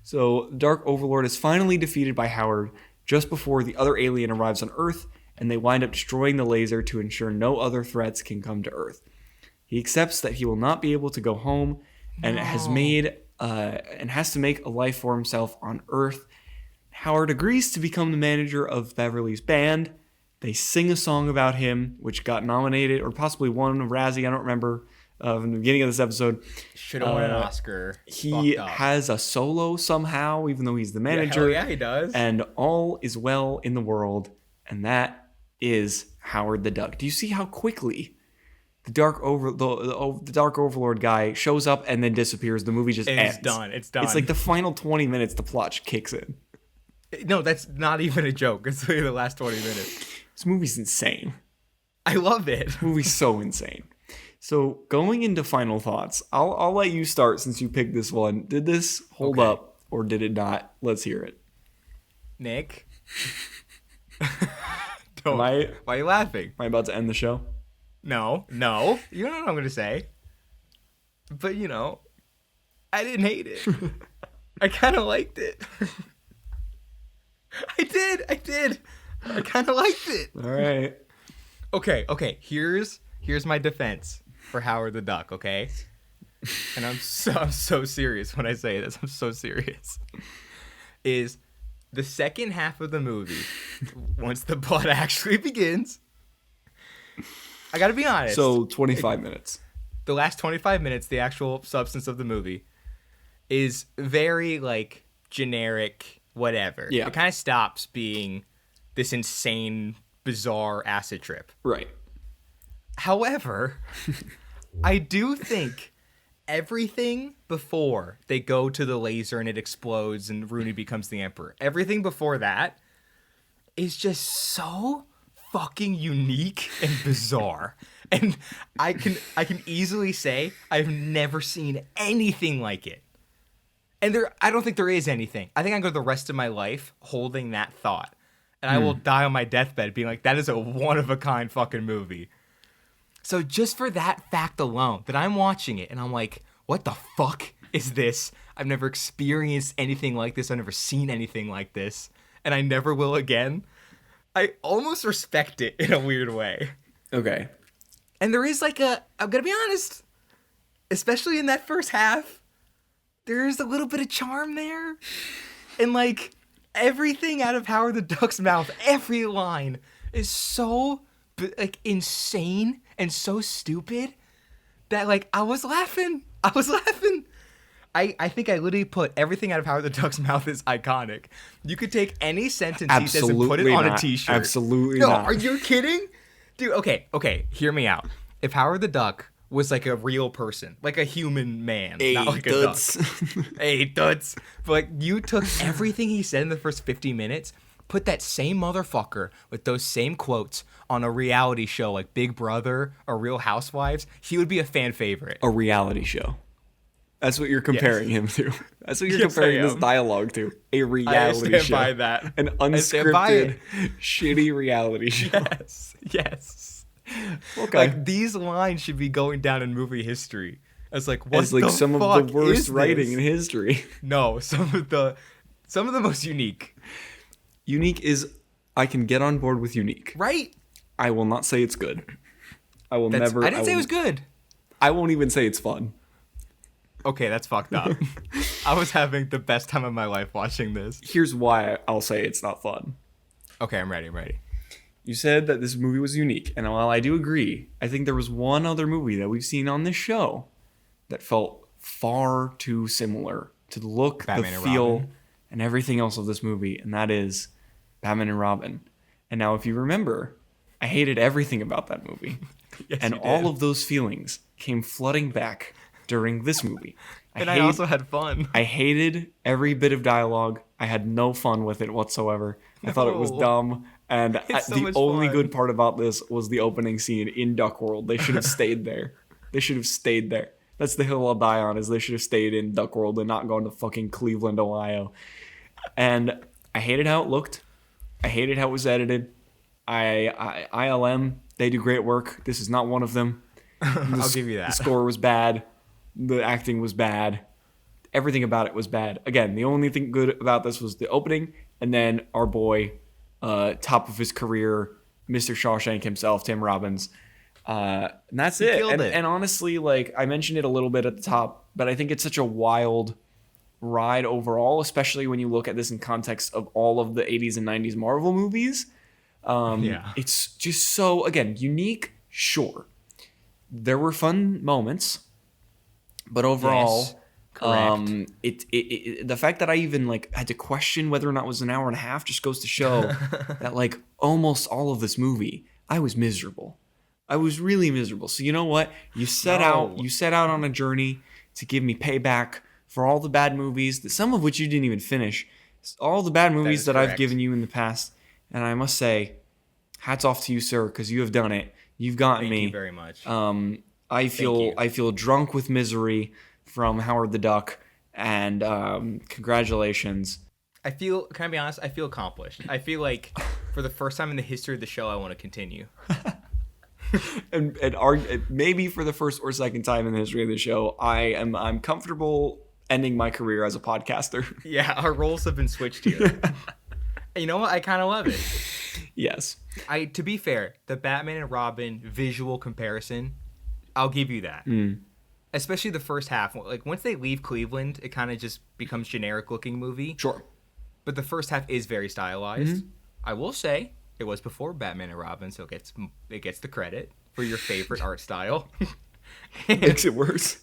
So Dark Overlord is finally defeated by Howard just before the other alien arrives on Earth, and they wind up destroying the laser to ensure no other threats can come to Earth. He accepts that he will not be able to go home and has to make a life for himself on Earth. Howard agrees to become the manager of Beverly's band. They sing a song about him, which got nominated or possibly won a Razzie. I don't remember from the beginning of this episode. Should have won an Oscar. He Fucked up. has a solo somehow, even though he's the manager. Yeah, he does. And all is well in the world, and that is Howard the Duck. Do you see how quickly the Dark Overlord guy shows up and then disappears? The movie just ends. It's done. It's done. It's like the final 20 minutes the plot kicks in. No, that's not even a joke. It's literally the last 20 minutes. This movie's insane. I love it. This movie's so insane. So going into final thoughts, I'll let you start since you picked this one. Did this hold up or did it not? Let's hear it. Nick. Why are you laughing? am I about to end the show? No. You don't know what I'm going to say. But, I didn't hate it. I kind of liked it. I did. I kind of liked it. All right. Okay. Here's my defense for Howard the Duck, okay? And I'm so serious when I say this. I'm so serious. Is the second half of the movie, once the plot actually begins, I gotta be honest. So 25 minutes. The last 25 minutes, the actual substance of the movie, is very, like, generic, whatever. Yeah. It kind of stops being this insane, bizarre acid trip. Right. However, I do think everything before they go to the laser and it explodes and Rooney becomes the emperor, everything before that is just so fucking unique and bizarre. And I can easily say I've never seen anything like it. And I don't think there is anything. I think I go the rest of my life holding that thought. And I will die on my deathbed being like, that is a one-of-a-kind fucking movie. So just for that fact alone, that I'm watching it and I'm like, what the fuck is this? I've never experienced anything like this. I've never seen anything like this. And I never will again. I almost respect it in a weird way. Okay. And there is I'm gonna be honest, especially in that first half, there is a little bit of charm there. And like everything out of Howard the Duck's mouth, every line is so like insane and so stupid that like I was laughing. I think I literally put everything out of Howard the Duck's mouth is iconic. You could take any sentence he says and put it on a t-shirt. Absolutely no, not. Are you kidding? Dude, okay, hear me out. If Howard the Duck was like a real person, like a human man, not like a duck. Hey, duds. But like you took everything he said in the first 50 minutes, put that same motherfucker with those same quotes on a reality show like Big Brother or Real Housewives, he would be a fan favorite. A reality show. That's what you're comparing him to. That's what you're Yes, comparing I this am. dialogue to. A I reality stand show. by that. An I stand by unscripted, it. shitty reality show. Yes. Okay. Like, these lines should be going down in movie history. It's like, what As like the some fuck of the worst is writing this? in history. No, some of the most unique. Unique is, I can get on board with unique. Right? I will not say it's good. I will never. I didn't say it was good. I won't even say it's fun. Okay, that's fucked up. I was having the best time of my life watching this. Here's why I'll say it's not fun. Okay, I'm ready. You said that this movie was unique, and while I do agree, I think there was one other movie that we've seen on this show that felt far too similar to the look, Batman the and feel, Robin. and everything else of this movie, and that is Batman and Robin. And now, if you remember, I hated everything about that movie. Yes, And you did. all of those feelings came flooding back during this movie. I also had fun. I hated every bit of dialogue. I had no fun with it whatsoever. I thought it was No. dumb. And It's so the much only fun. good part about this was the opening scene in Duck World. They should have stayed there. They should have stayed there. That's the hill I'll die on, is they should have stayed in Duck World and not gone to fucking Cleveland, Ohio. And I hated how it looked. I hated how it was edited. ILM, they do great work. This is not one of them. I'll give you The that. score was bad. The acting was bad. Everything about it was bad. Again, the only thing good about this was the opening, and then our boy, top of his career, Mr. Shawshank himself, Tim Robbins. And that's it. killed it. And honestly, like I mentioned it a little bit at the top, but I think it's such a wild ride overall, especially when you look at this in context of all of the 80s and 90s Marvel movies. Yeah. It's just so, again, unique, sure. There were fun moments, but overall, Yes, correct. the fact that I even like had to question whether or not it was an hour and a half just goes to show that like almost all of this movie, I was miserable. I was really miserable. So you know what? You set out on a journey to give me payback for all the bad movies, some of which you didn't even finish. All the bad movies is that I've correct. given you in the past. And I must say, hats off to you, sir, because you have done it. You've gotten Thank me. you very much. I you. feel drunk with misery from Howard the Duck, and congratulations. can I be honest? I feel accomplished. I feel like for the first time in the history of the show, I want to continue. And maybe for the first or second time in the history of the show, I'm comfortable ending my career as a podcaster. Yeah, our roles have been switched here. You know what? I kind of love it. Yes. To be fair, the Batman and Robin visual comparison, I'll give you that. Especially the first half. Like once they leave Cleveland, it kind of just becomes generic looking movie. Sure. But the first half is very stylized. I will say it was before Batman and Robin, so it gets the credit for your favorite art style. Makes it worse.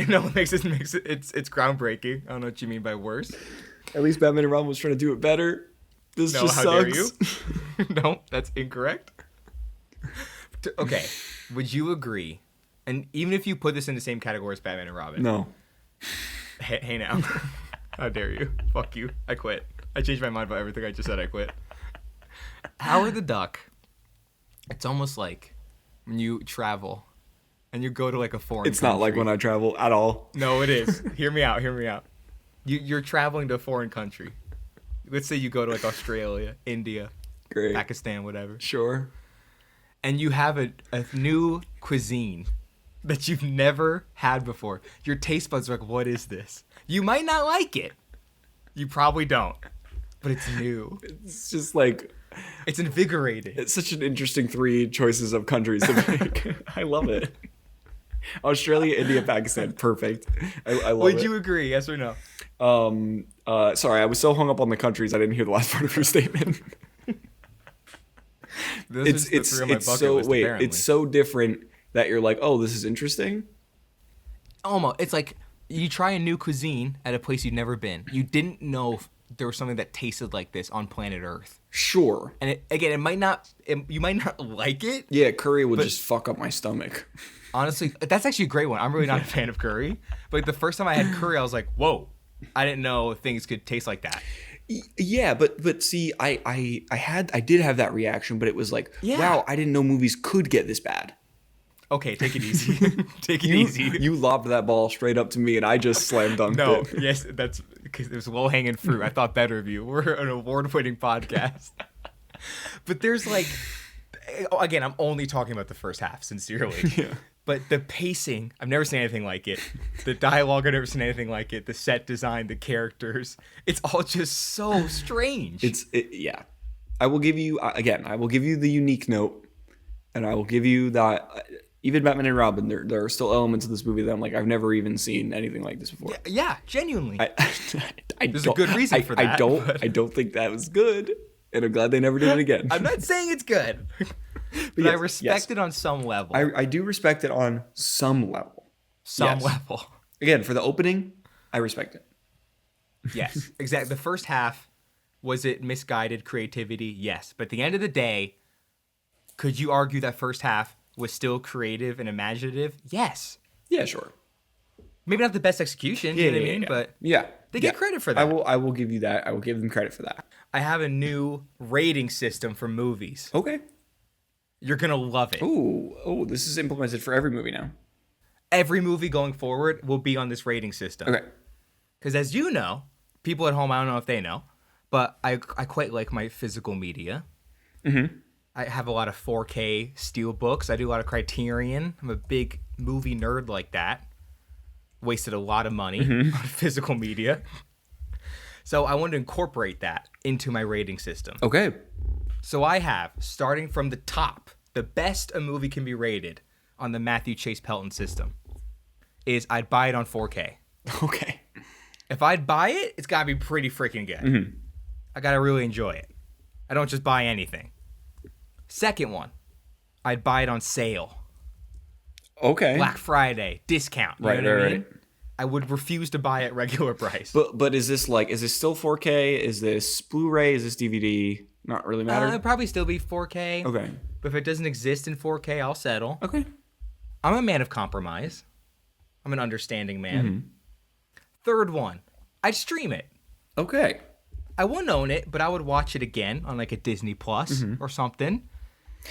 No, it makes it it's groundbreaking. I don't know what you mean by worse. At least Batman and Robin was trying to do it better. This No, just how sucks. dare you? No, that's incorrect. Okay, would you agree? And even if you put this in the same category as Batman and Robin. No. Hey now. How dare you? Fuck you. I quit. I changed my mind about everything I just said. I quit. Howard the Duck. It's almost like when you travel and you go to like a foreign It's not like country. when I travel at all. No, it is. Hear me out. You're traveling to a foreign country. Let's say you go to like Australia, India, Great. Pakistan, whatever. Sure. And you have a new cuisine that you've never had before. Your taste buds are like, what is this? You might not like it. You probably don't. But it's new. It's just like, It's invigorating. it's such an interesting 3 choices of countries to make. I love it. Australia, India, Pakistan. Perfect. I love Would it. you agree? Yes or no? Sorry, I was so hung up on the countries I didn't hear the last part of your statement. Those are the 3 on my bucket list, apparently. it's so different that you're like, oh, this is interesting. Almost. It's like you try a new cuisine at a place you've never been. You didn't know there was something that tasted like this on planet Earth. Sure. And you might not like it. Yeah, curry would just fuck up my stomach. Honestly, that's actually a great one. I'm really not a fan of curry. But the first time I had curry, I was like, whoa. I didn't know things could taste like that. Yeah, but see, I did have that reaction, but it was like, Yeah. wow, I didn't know movies could get this bad. Okay, take it easy. Take it easy. You lobbed that ball straight up to me, and I just slam dunked No, it. yes, that's because it was low-hanging fruit. I thought better of you. We're an award-winning podcast. But there's like, again, I'm only talking about the first half, sincerely. Yeah. But the pacing, I've never seen anything like it. The dialogue, I've never seen anything like it. The set design, the characters, it's all just so strange. Yeah. I will give you, again, I will give you the unique note, and I will give you that, even Batman and Robin, there are still elements of this movie that I'm like, I've never even seen anything like this before. Yeah, genuinely. There's a good reason for that. I don't think that was good, and I'm glad they never did it again. I'm not saying it's good, but I respect it on some level. I do respect it on some level. Some level. Again, for the opening, I respect it. Yes, exactly. The first half, was it misguided creativity? Yes. But at the end of the day, could you argue that first half was still creative and imaginative? Yes. Yeah, sure. Maybe not the best execution, you know what I mean? But they get credit for that. I will give you that. I will give them credit for that. I have a new rating system for movies. Okay. You're going to love it. Oh, this is implemented for every movie now. Every movie going forward will be on this rating system. Okay. Because as you know, people at home, I don't know if they know, but I quite like my physical media. Mm-hmm. I have a lot of 4K steel books. I do a lot of Criterion. I'm a big movie nerd like that. Wasted a lot of money on physical media. So I wanted to incorporate that into my rating system. Okay. So I have, starting from the top, the best a movie can be rated on the Matthew Chase Pelton system is I'd buy it on 4K. Okay. If I'd buy it, it's got to be pretty freaking good. Mm-hmm. I got to really enjoy it. I don't just buy anything. Second one, I'd buy it on sale. Okay. Black Friday, discount. You know what I mean? Right. I would refuse to buy it regular price. But is this still 4K? Is this Blu-ray? Is this DVD? Not really matter? It'd probably still be 4K. Okay. But if it doesn't exist in 4K, I'll settle. Okay. I'm a man of compromise. I'm an understanding man. Mm-hmm. Third one, I'd stream it. Okay. I wouldn't own it, but I would watch it again on like a Disney Plus or something.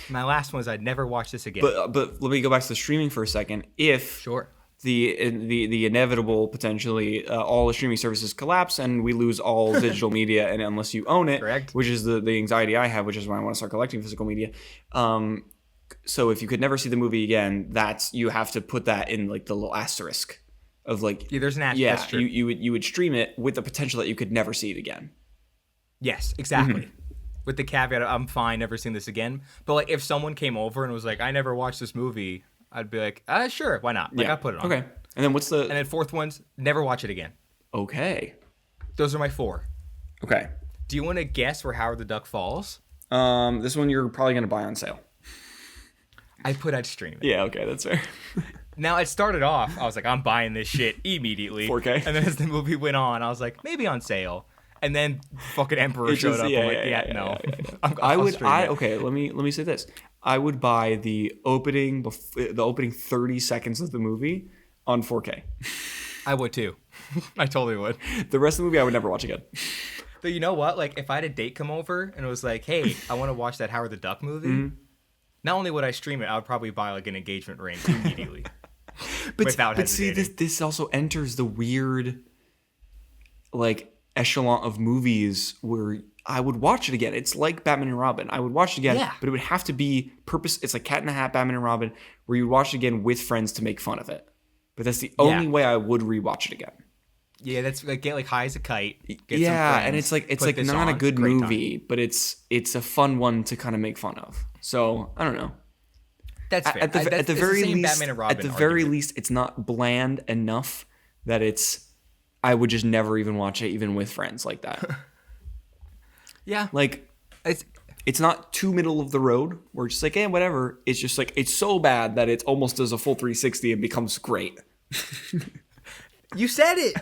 My last one is I'd never watch this again. But let me go back to the streaming for a second. If Sure. the inevitable potentially all the streaming services collapse and we lose all digital media, and unless you own it, Correct. which is the anxiety I have, which is why I want to start collecting physical media. So if you could never see the movie again, you have to put that in like the little asterisk of like There's an asterisk. yeah, That's true. you would stream it with the potential that you could never see it again. Yes, exactly. With the caveat, I'm fine, never seeing this again. But like, if someone came over and was like, "I never watched this movie," I'd be like, "Sure, why not?" Like, I put it on. Okay. And then what's the? And then fourth one's never watch it again. Okay. Those are my four. Okay. Do you want to guess where Howard the Duck falls? This one you're probably gonna buy on sale. I put I'd stream it. Yeah. Okay, that's fair. Now, it started off, I was like, I'm buying this shit immediately. 4K. And then as the movie went on, I was like, maybe on sale. And then fucking Emperor showed up. I'm like, I'll stream it. Okay, let me say this. I would buy the opening 30 seconds of the movie on 4K. I would too. I totally would. The rest of the movie I would never watch again. But you know what? Like, if I had a date come over and it was like, hey, I want to watch that Howard the Duck movie, not only would I stream it, I would probably buy like an engagement ring immediately. Without hesitating. See, this also enters the weird like echelon of movies where I would watch it again. It's like Batman and Robin. I would watch it again, but it would have to be It's like Cat in the Hat, Batman and Robin, where you watch it again with friends to make fun of it. But that's the only way I would rewatch it again. Yeah, that's like get like high as a kite. Get Yeah, some friends, and it's like put not on, a good great movie, but it's a fun one to kind of make fun of. So I don't know. That's fair. At the very least, Batman and Robin at the very least, it's not bland enough that I would just never even watch it, even with friends like that. Yeah, Like, it's not too middle of the road. We're just like, whatever. It's just like, it's so bad that it almost does a full 360 and becomes great. you said it.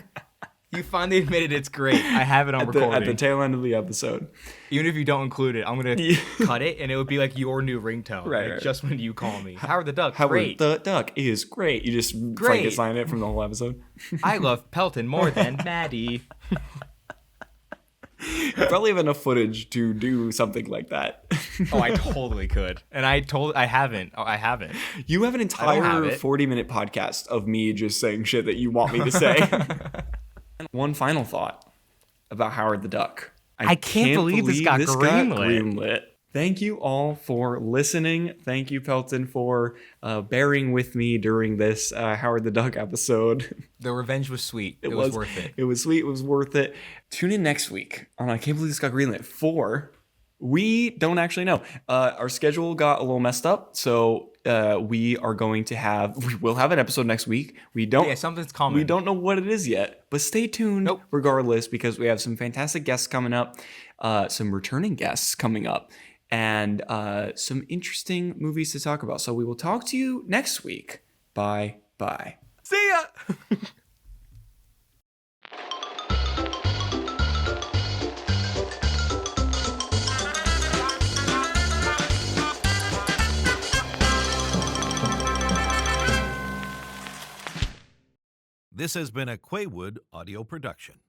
You finally admitted it's great. I have it on recording. At the tail end of the episode. Even if you don't include it, I'm going to cut it, and it would be like your new ringtone. Right, like, right. Just when you call me. Howard the Duck, Howard great. the Duck is great. You just Frankenstein it from the whole episode. I love Pelton more than Maddie. You probably have enough footage to do something like that. Oh, I totally could. And I haven't. Oh, I haven't. You have an entire 40-minute podcast of me just saying shit that you want me to say. One final thought about Howard the Duck. I can't believe this got greenlit. Thank you all for listening. Thank you, Pelton, for bearing with me during this Howard the Duck episode. The revenge was sweet. It was worth it. It was sweet. It was worth it. Tune in next week on I Can't Believe This Got Greenlit for... We don't actually know. Our schedule got a little messed up, so we will have an episode next week. Something's coming. We don't know what it is yet, but stay tuned regardless, because we have some fantastic guests coming up, some returning guests coming up, and some interesting movies to talk about. So we will talk to you next week. Bye. See ya! This has been a Quaywood audio production.